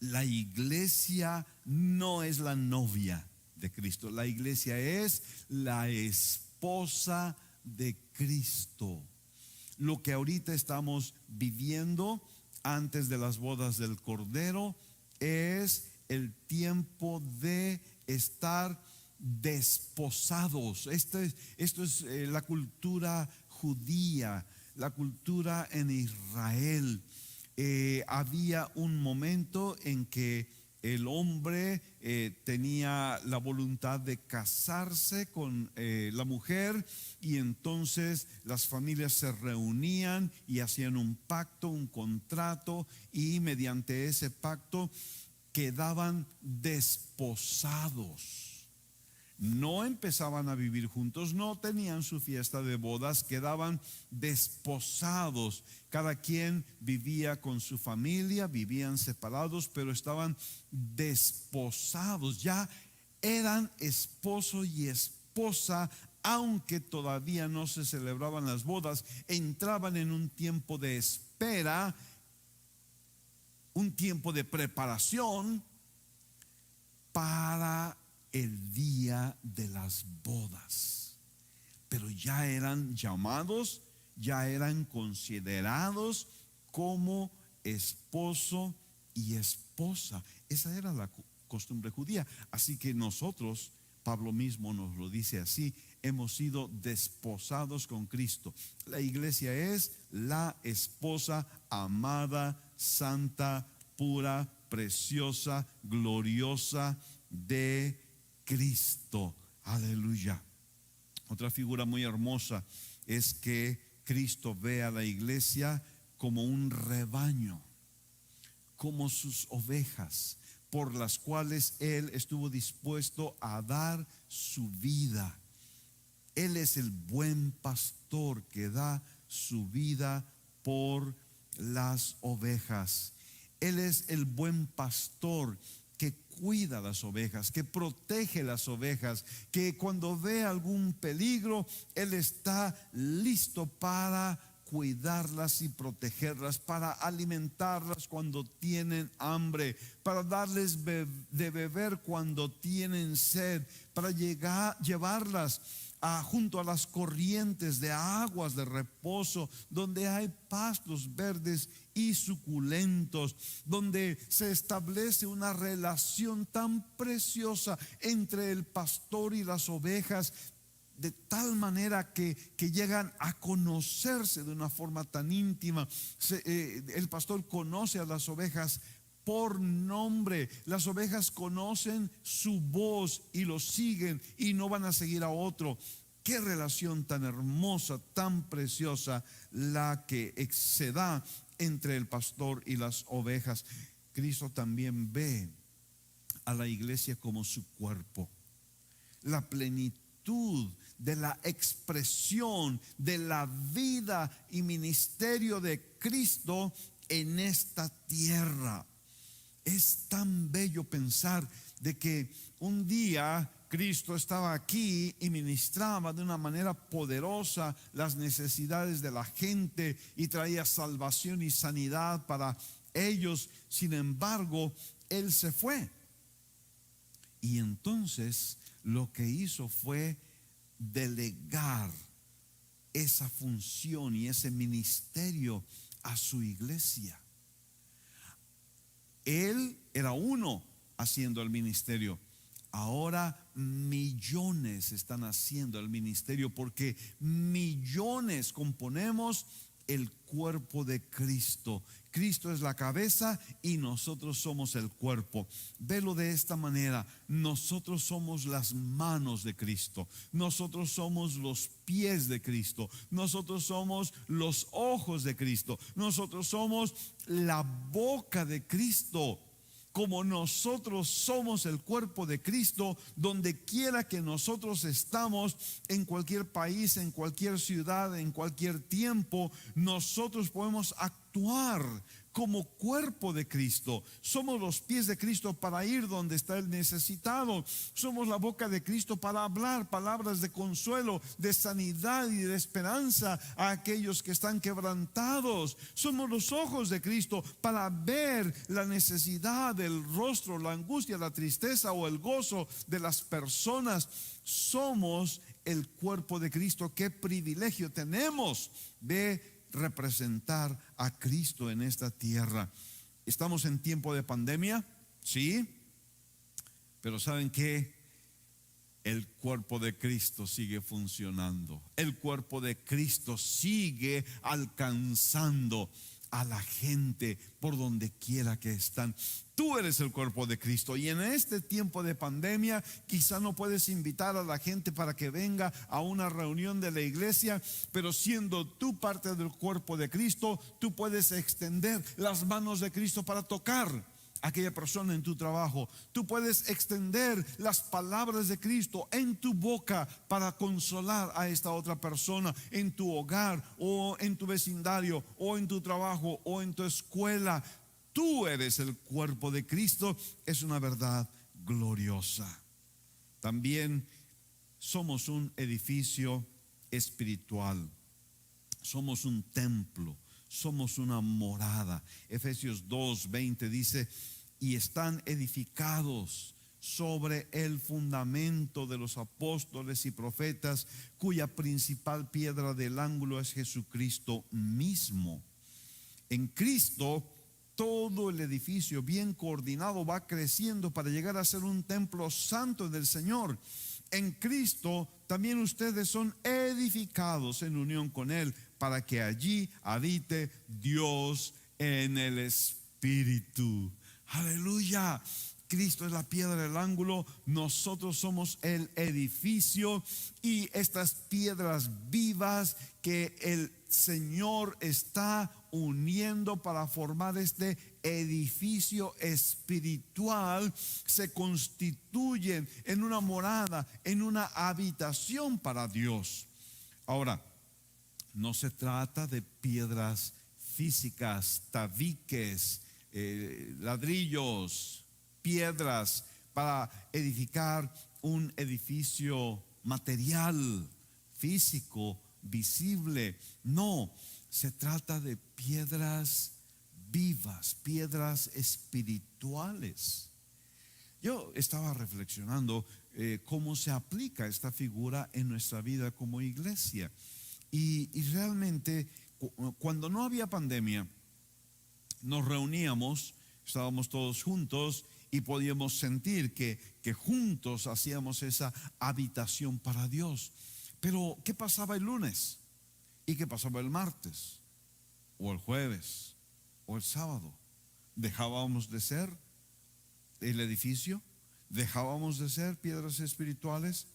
Speaker 4: La iglesia no es la novia de Cristo. La iglesia es la esposa de Cristo. Lo que ahorita estamos viviendo antes de las bodas del Cordero es el tiempo de estar desposados. Esto es la cultura judía, la cultura en Israel. Había un momento en que el hombre tenía la voluntad de casarse con la mujer, y entonces las familias se reunían y hacían un pacto, un contrato, y mediante ese pacto quedaban desposados. No empezaban a vivir juntos, no tenían su fiesta de bodas, quedaban desposados. Cada quien vivía con su familia, vivían separados, pero estaban desposados. Ya eran esposo y esposa, aunque todavía no se celebraban las bodas. Entraban en un tiempo de espera, un tiempo de preparación para el día de las bodas. Pero ya eran llamados, ya eran considerados como esposo y esposa. Esa era la costumbre judía. Así que nosotros, Pablo mismo nos lo dice así, hemos sido desposados con Cristo. La iglesia es la esposa amada, santa, pura, preciosa, gloriosa de Cristo. Aleluya. Otra figura muy hermosa es que Cristo ve a la iglesia como un rebaño, como sus ovejas, por las cuales Él estuvo dispuesto a dar su vida. Él es el buen pastor que da su vida por las ovejas. Él es el buen pastor que cuida las ovejas, que protege las ovejas, que cuando ve algún peligro, Él está listo para cuidarlas y protegerlas, para alimentarlas cuando tienen hambre, para darles de beber cuando tienen sed, para llevarlas junto a las corrientes de aguas de reposo, donde hay pastos verdes y suculentos, donde se establece una relación tan preciosa entre el pastor y las ovejas, de tal manera que llegan a conocerse de una forma tan íntima. El pastor conoce a las ovejas por nombre. Las ovejas conocen su voz y lo siguen y no van a seguir a otro. Qué relación tan hermosa, tan preciosa la que se da entre el pastor y las ovejas. Cristo también ve a la iglesia como su cuerpo, la plenitud de la expresión de la vida y ministerio de Cristo en esta tierra. Es tan bello pensar de que un día Cristo estaba aquí y ministraba de una manera poderosa las necesidades de la gente y traía salvación y sanidad para ellos. Sin embargo, Él se fue. Y entonces lo que hizo fue delegar esa función y ese ministerio a su iglesia. Él era uno haciendo el ministerio. Ahora millones están haciendo el ministerio, porque millones componemos el cuerpo de Cristo. Cristo es la cabeza y nosotros somos el cuerpo. Velo de esta manera: nosotros somos las manos de Cristo, nosotros somos los pies de Cristo, nosotros somos los ojos de Cristo, nosotros somos la boca de Cristo. Como nosotros somos el cuerpo de Cristo, donde quiera que nosotros estamos, en cualquier país, en cualquier ciudad, en cualquier tiempo, nosotros podemos actuar como cuerpo de Cristo. Somos los pies de Cristo para ir donde está el necesitado. Somos la boca de Cristo para hablar palabras de consuelo, de sanidad y de esperanza a aquellos que están quebrantados. Somos los ojos de Cristo para ver la necesidad del rostro, la angustia, la tristeza o el gozo de las personas. Somos el cuerpo de Cristo. Qué privilegio tenemos de representar a Cristo en esta tierra. Estamos en tiempo de pandemia, sí, pero ¿saben qué? El cuerpo de Cristo sigue funcionando. El cuerpo de Cristo sigue alcanzando a la gente por donde quiera que están. Tú eres el cuerpo de Cristo, y en este tiempo de pandemia quizá no puedes invitar a la gente para que venga a una reunión de la iglesia, pero siendo tú parte del cuerpo de Cristo, tú puedes extender las manos de Cristo para tocar a aquella persona en tu trabajo. Tú puedes extender las palabras de Cristo en tu boca para consolar a esta otra persona en tu hogar o en tu vecindario o en tu trabajo o en tu escuela. Tú eres el cuerpo de Cristo. Es una verdad gloriosa. También somos un edificio espiritual. Somos un templo. Somos una morada. Efesios 2:20 dice: y están edificados sobre el fundamento de los apóstoles y profetas, cuya principal piedra del ángulo es Jesucristo mismo. En Cristo, todo el edificio bien coordinado va creciendo para llegar a ser un templo santo del Señor. En Cristo también ustedes son edificados en unión con Él, para que allí habite Dios en el Espíritu. Aleluya. Cristo es la piedra del ángulo, nosotros somos el edificio, y estas piedras vivas que el Señor está uniendo para formar este edificio espiritual se constituyen en una morada, en una habitación para Dios. Ahora, no se trata de piedras físicas, tabiques, ladrillos, piedras para edificar un edificio material, físico, visible. No, se trata de piedras vivas, piedras espirituales. Yo estaba reflexionando cómo se aplica esta figura en nuestra vida como iglesia. Y realmente, cuando no había pandemia, nos reuníamos, estábamos todos juntos y podíamos sentir que juntos hacíamos esa habitación para Dios. Pero ¿qué pasaba el lunes? ¿Y qué pasaba el martes? ¿O el jueves? ¿O el sábado? ¿Dejábamos de ser el edificio? ¿Dejábamos de ser piedras espirituales?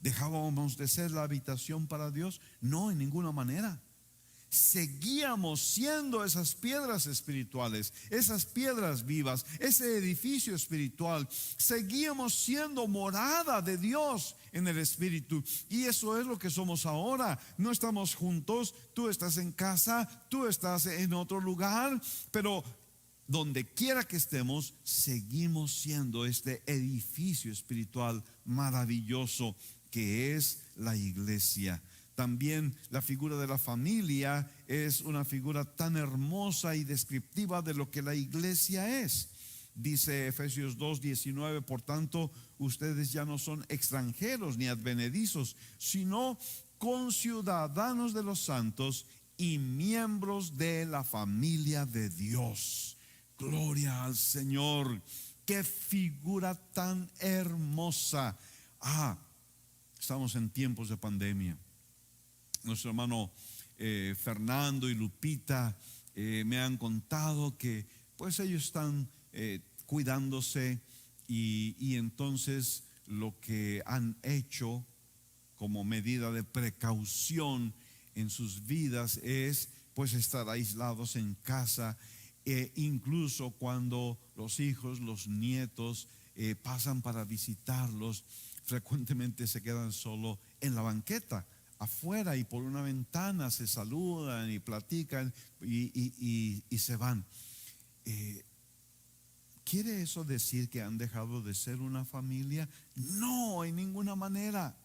Speaker 4: ¿Dejábamos de ser la habitación para Dios? No, en ninguna manera. Seguíamos siendo esas piedras espirituales, esas piedras vivas, ese edificio espiritual. Seguíamos siendo morada de Dios en el Espíritu. Y eso es lo que somos ahora. No estamos juntos, tú estás en casa, tú estás en otro lugar, pero donde quiera que estemos, seguimos siendo este edificio espiritual maravilloso que es la iglesia. También la figura de la familia es una figura tan hermosa y descriptiva de lo que la iglesia es. Dice Efesios 2:19: por tanto, ustedes ya no son extranjeros ni advenedizos, sino conciudadanos de los santos y miembros de la familia de Dios. Gloria al Señor. Qué figura tan hermosa. Estamos en tiempos de pandemia. Nuestro hermano Fernando y Lupita me han contado que pues ellos están cuidándose y entonces lo que han hecho como medida de precaución en sus vidas es pues estar aislados en casa, incluso cuando los hijos, los nietos pasan para visitarlos, frecuentemente se quedan solo en la banqueta afuera y por una ventana se saludan y platican y se van. ¿Quiere eso decir que han dejado de ser una familia? No, en ninguna manera.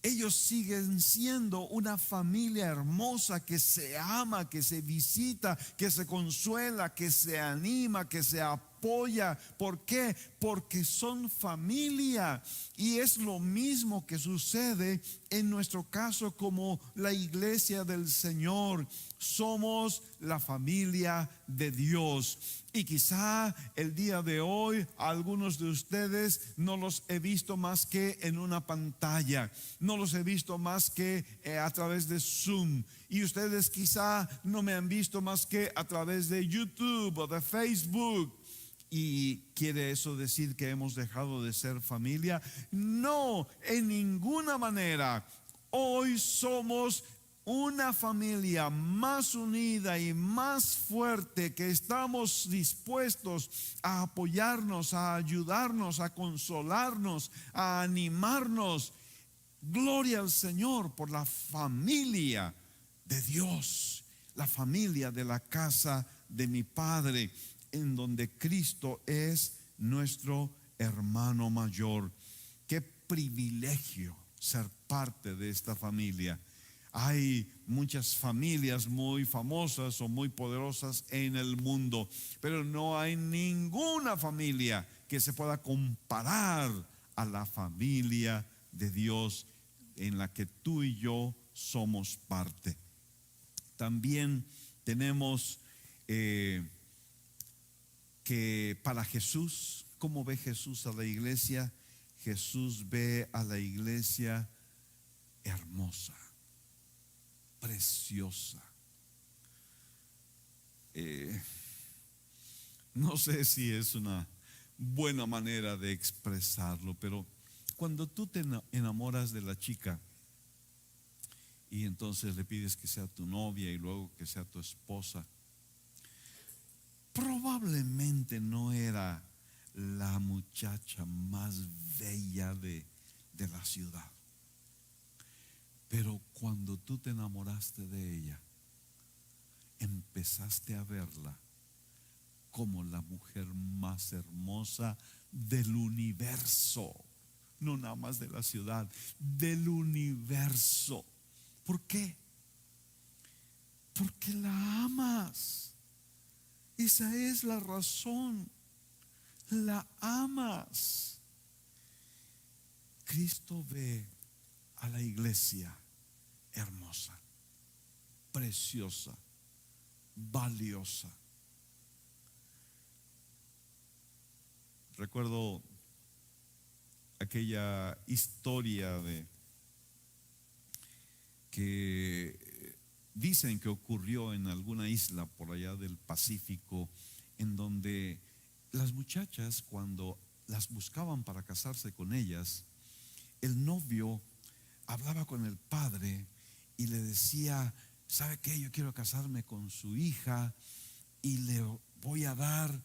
Speaker 4: Ellos siguen siendo una familia hermosa que se ama, que se visita, que se consuela, que se anima, que se apoya. ¿Por qué? Porque son familia. Y es lo mismo que sucede en nuestro caso como la iglesia del Señor. Somos la familia de Dios. Y quizá el día de hoy algunos de ustedes no los he visto más que en una pantalla, no los he visto más que a través de Zoom, y ustedes quizá no me han visto más que a través de YouTube o de Facebook. ¿Y quiere eso decir que hemos dejado de ser familia? No, en ninguna manera. Hoy somos una familia más unida y más fuerte, que estamos dispuestos a apoyarnos, a ayudarnos, a consolarnos, a animarnos. Gloria al Señor por la familia de Dios, la familia de la casa de mi Padre, en donde Cristo es nuestro hermano mayor. Qué privilegio ser parte de esta familia. Hay muchas familias muy famosas o muy poderosas en el mundo, pero no hay ninguna familia que se pueda comparar a la familia de Dios en la que tú y yo somos parte. También tenemos que para Jesús, ¿cómo ve Jesús a la iglesia? Jesús ve a la iglesia hermosa, preciosa. No sé si es una buena manera de expresarlo, pero cuando tú te enamoras de la chica y entonces le pides que sea tu novia y luego que sea tu esposa, probablemente no era la muchacha más bella de la ciudad. Pero cuando tú te enamoraste de ella, empezaste a verla como la mujer más hermosa del universo. No nada más de la ciudad, del universo. ¿Por qué? Porque la amas. Esa es la razón. La amas. Cristo ve a la iglesia hermosa, preciosa, valiosa. Recuerdo aquella historia que dicen que ocurrió en alguna isla por allá del Pacífico, en donde las muchachas, cuando las buscaban para casarse con ellas, el novio hablaba con el padre y le decía: ¿sabe qué? Yo quiero casarme con su hija y le voy a dar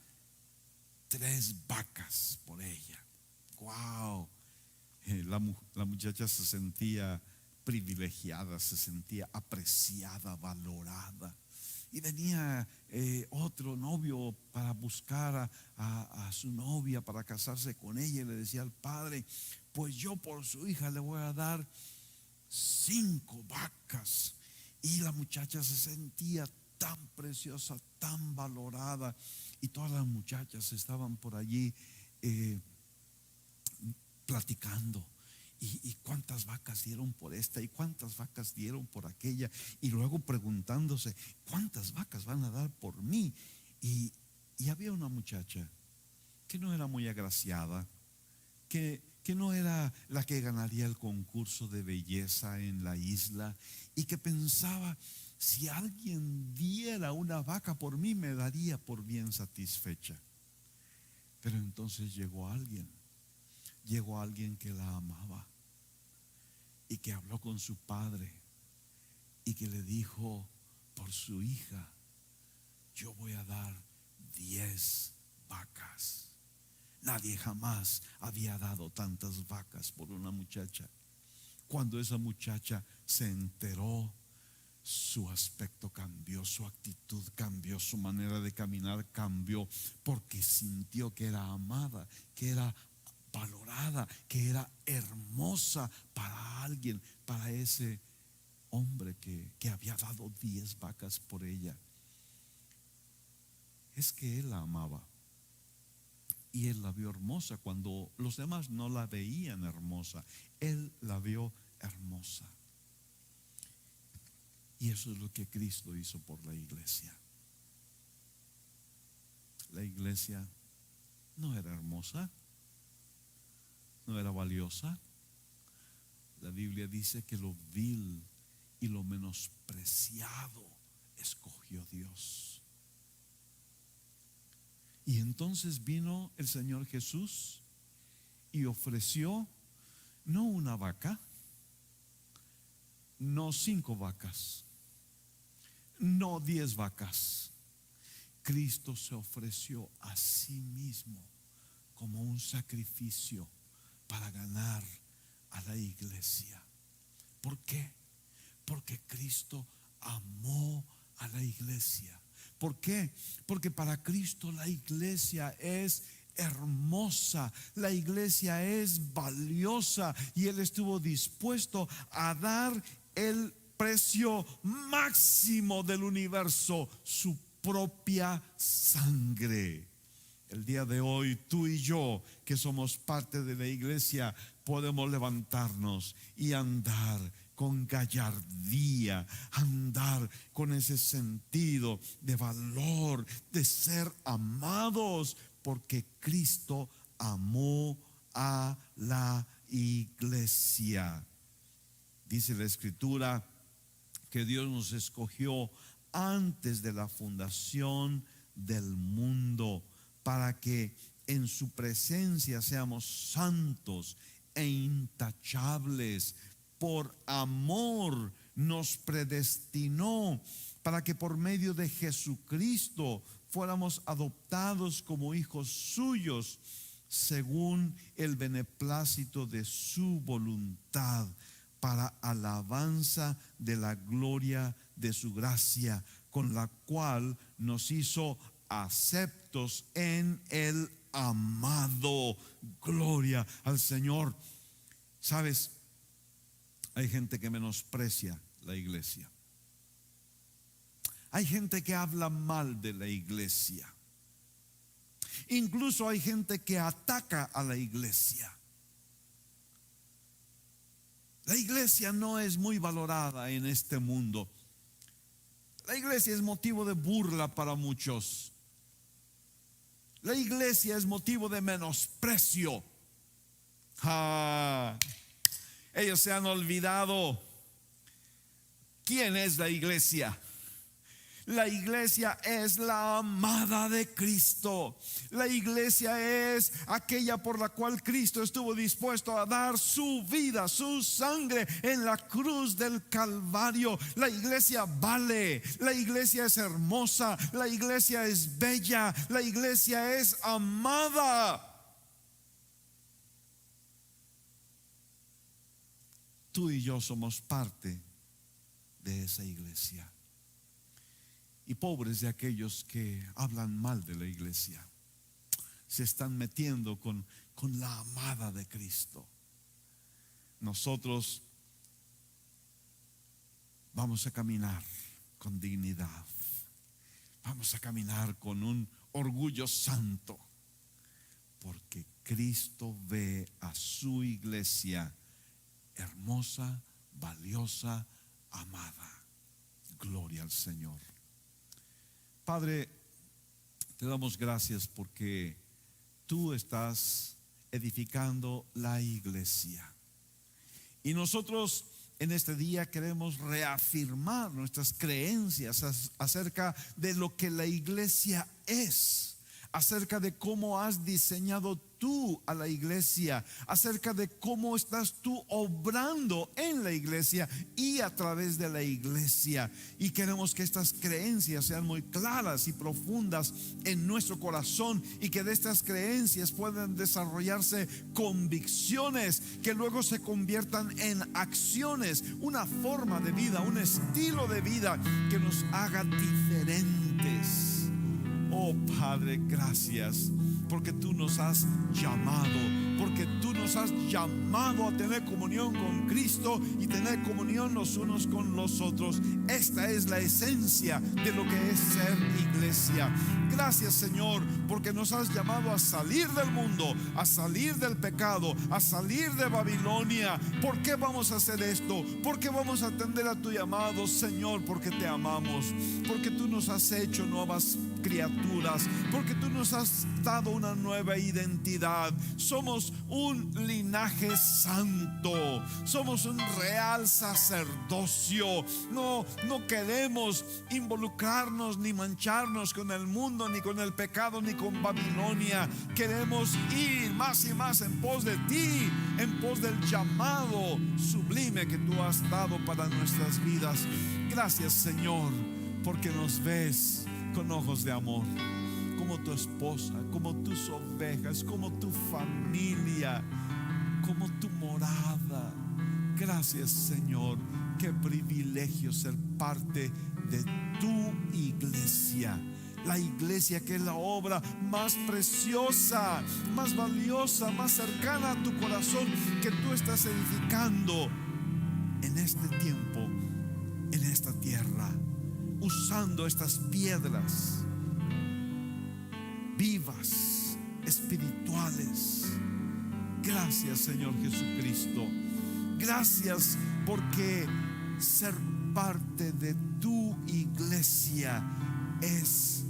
Speaker 4: 3 vacas por ella. Wow. La muchacha se sentía privilegiada, se sentía apreciada, valorada. Y venía otro novio para buscar a su novia para casarse con ella, y le decía al padre: pues yo por su hija le voy a dar 5 vacas. Y la muchacha se sentía tan preciosa, tan valorada, y todas las muchachas estaban por allí platicando y cuántas vacas dieron por esta y cuántas vacas dieron por aquella, y luego preguntándose cuántas vacas van a dar por mí. Y había una muchacha que no era muy agraciada, que no era la que ganaría el concurso de belleza en la isla, y que pensaba: si alguien diera una vaca por mí, me daría por bien satisfecha. Pero entonces llegó alguien que la amaba y que habló con su padre y que le dijo: por su hija yo voy a dar 10 vacas. Nadie jamás había dado tantas vacas por una muchacha. Cuando esa muchacha se enteró, su aspecto cambió, su actitud cambió, su manera de caminar cambió, porque sintió que era amada, que era valorada, que era hermosa para alguien, para ese hombre que había dado 10 vacas por ella. Es que él la amaba y él la vio hermosa cuando los demás no la veían hermosa. Él la vio hermosa. Y eso es lo que Cristo hizo por la iglesia. La iglesia no era hermosa, no era valiosa. La Biblia dice que lo vil y lo menospreciado escogió Dios. Y entonces vino el Señor Jesús y ofreció no una vaca, no 5 vacas, no 10 vacas. Cristo se ofreció a sí mismo como un sacrificio para ganar a la iglesia. ¿Por qué? Porque Cristo amó a la iglesia. ¿Por qué? Porque para Cristo la iglesia es hermosa, la iglesia es valiosa, y Él estuvo dispuesto a dar el precio máximo del universo, su propia sangre. El día de hoy tú y yo, que somos parte de la iglesia, podemos levantarnos y andar con gallardía, andar con ese sentido de valor, de ser amados, porque Cristo amó a la iglesia. Dice la Escritura que Dios nos escogió antes de la fundación del mundo, para que en su presencia seamos santos e intachables. Por amor nos predestinó para que por medio de Jesucristo fuéramos adoptados como hijos suyos, según el beneplácito de su voluntad, para alabanza de la gloria de su gracia, con la cual nos hizo aceptos en el amado. Gloria al Señor. ¿Sabes? Hay gente que menosprecia la iglesia. Hay gente que habla mal de la iglesia. Incluso hay gente que ataca a la iglesia. La iglesia no es muy valorada en este mundo. La iglesia es motivo de burla para muchos. La iglesia es motivo de menosprecio. Ellos se han olvidado quién es la iglesia. La iglesia es la amada de Cristo. La iglesia es aquella por la cual Cristo estuvo dispuesto a dar su vida, su sangre en la cruz del Calvario. La iglesia vale, la iglesia es hermosa, la iglesia es bella, la iglesia es amada. Tú y yo somos parte de esa iglesia. Y pobres de aquellos que hablan mal de la iglesia, se están metiendo con la amada de Cristo. Nosotros vamos a caminar con dignidad, vamos a caminar con un orgullo santo, porque Cristo ve a su iglesia hermosa, valiosa, amada. Gloria al Señor. Padre, te damos gracias porque tú estás edificando la iglesia. Y nosotros en este día queremos reafirmar nuestras creencias acerca de lo que la iglesia es, acerca de cómo has diseñado tú a la iglesia, acerca de cómo estás tú obrando en la iglesia y a través de la iglesia. Y queremos que estas creencias sean muy claras y profundas en nuestro corazón, y que de estas creencias puedan desarrollarse convicciones que luego se conviertan en acciones, una forma de vida, un estilo de vida que nos haga diferentes. Oh Padre, gracias porque tú nos has llamado, porque tú nos has llamado a tener comunión con Cristo y tener comunión los unos con los otros. Esta es la esencia de lo que es ser iglesia. Gracias, Señor, porque nos has llamado a salir del mundo, a salir del pecado, a salir de Babilonia. ¿Por qué vamos a hacer esto? ¿Por qué vamos a atender a tu llamado, Señor? Porque te amamos, porque tú nos has hecho nuevas criaturas, porque tú nos has dado una nueva identidad. Somos un linaje santo, somos un real sacerdocio. No queremos involucrarnos ni mancharnos con el mundo, ni con el pecado, ni con Babilonia. Queremos ir más y más en pos de ti, en pos del llamado sublime que tú has dado para nuestras vidas. Gracias, Señor, porque nos ves con ojos de amor, como tu esposa, como tus ovejas, como tu familia, como tu morada. Gracias, Señor. Qué privilegio ser parte de tu iglesia. La iglesia que es la obra más preciosa, más valiosa, más cercana a tu corazón, que tú estás edificando en este tiempo, en esta tierra, usando estas piedras vivas, espirituales. Gracias, Señor Jesucristo. Gracias porque ser parte de tu iglesia es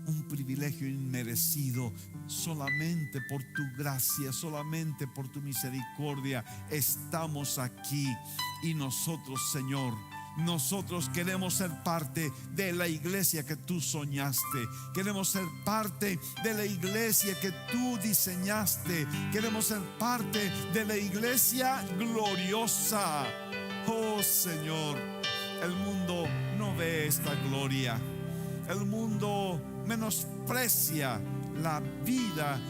Speaker 4: un privilegio inmerecido. Solamente por tu gracia, solamente por tu misericordia estamos aquí. Y nosotros, Señor, nosotros queremos ser parte de la iglesia que tú soñaste. Queremos ser parte de la iglesia que tú diseñaste. Queremos ser parte de la iglesia gloriosa. Oh Señor, el mundo no ve esta gloria. El mundo menosprecia la vida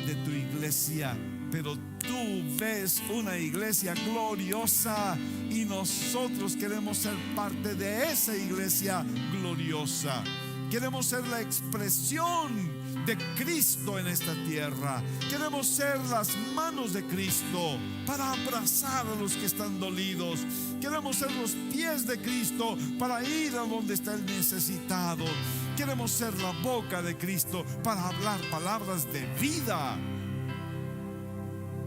Speaker 4: de tu iglesia, pero tú ves una iglesia gloriosa, y nosotros queremos ser parte de esa iglesia gloriosa. Queremos ser la expresión de Cristo en esta tierra. Queremos ser las manos de Cristo para abrazar a los que están dolidos. Queremos ser los pies de Cristo para ir a donde está el necesitado. Queremos ser la boca de Cristo para hablar palabras de vida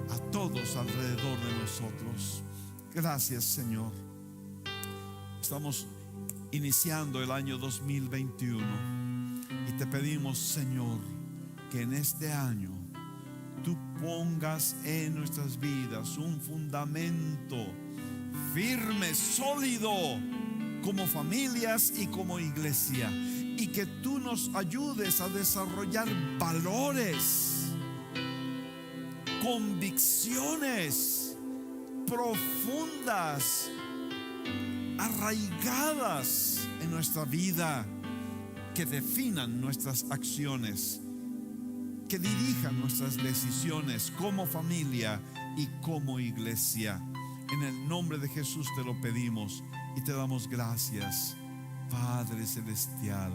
Speaker 4: a todos alrededor de nosotros. Gracias, Señor. Estamos iniciando el año 2021 y te pedimos, Señor, que en este año tú pongas en nuestras vidas un fundamento firme, sólido, como familias y como iglesia, y que tú nos ayudes a desarrollar valores, convicciones profundas, arraigadas en nuestra vida, que definan nuestras acciones, que dirijan nuestras decisiones como familia y como iglesia. En el nombre de Jesús te lo pedimos y te damos gracias, Padre Celestial.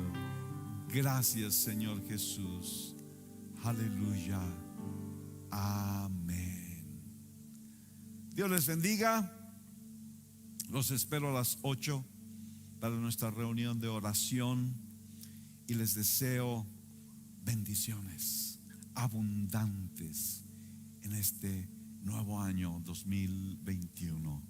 Speaker 4: Gracias, Señor Jesús. Aleluya. Amén. Dios les bendiga. Los espero a las 8 para nuestra reunión de oración, y les deseo bendiciones abundantes en este nuevo año 2021.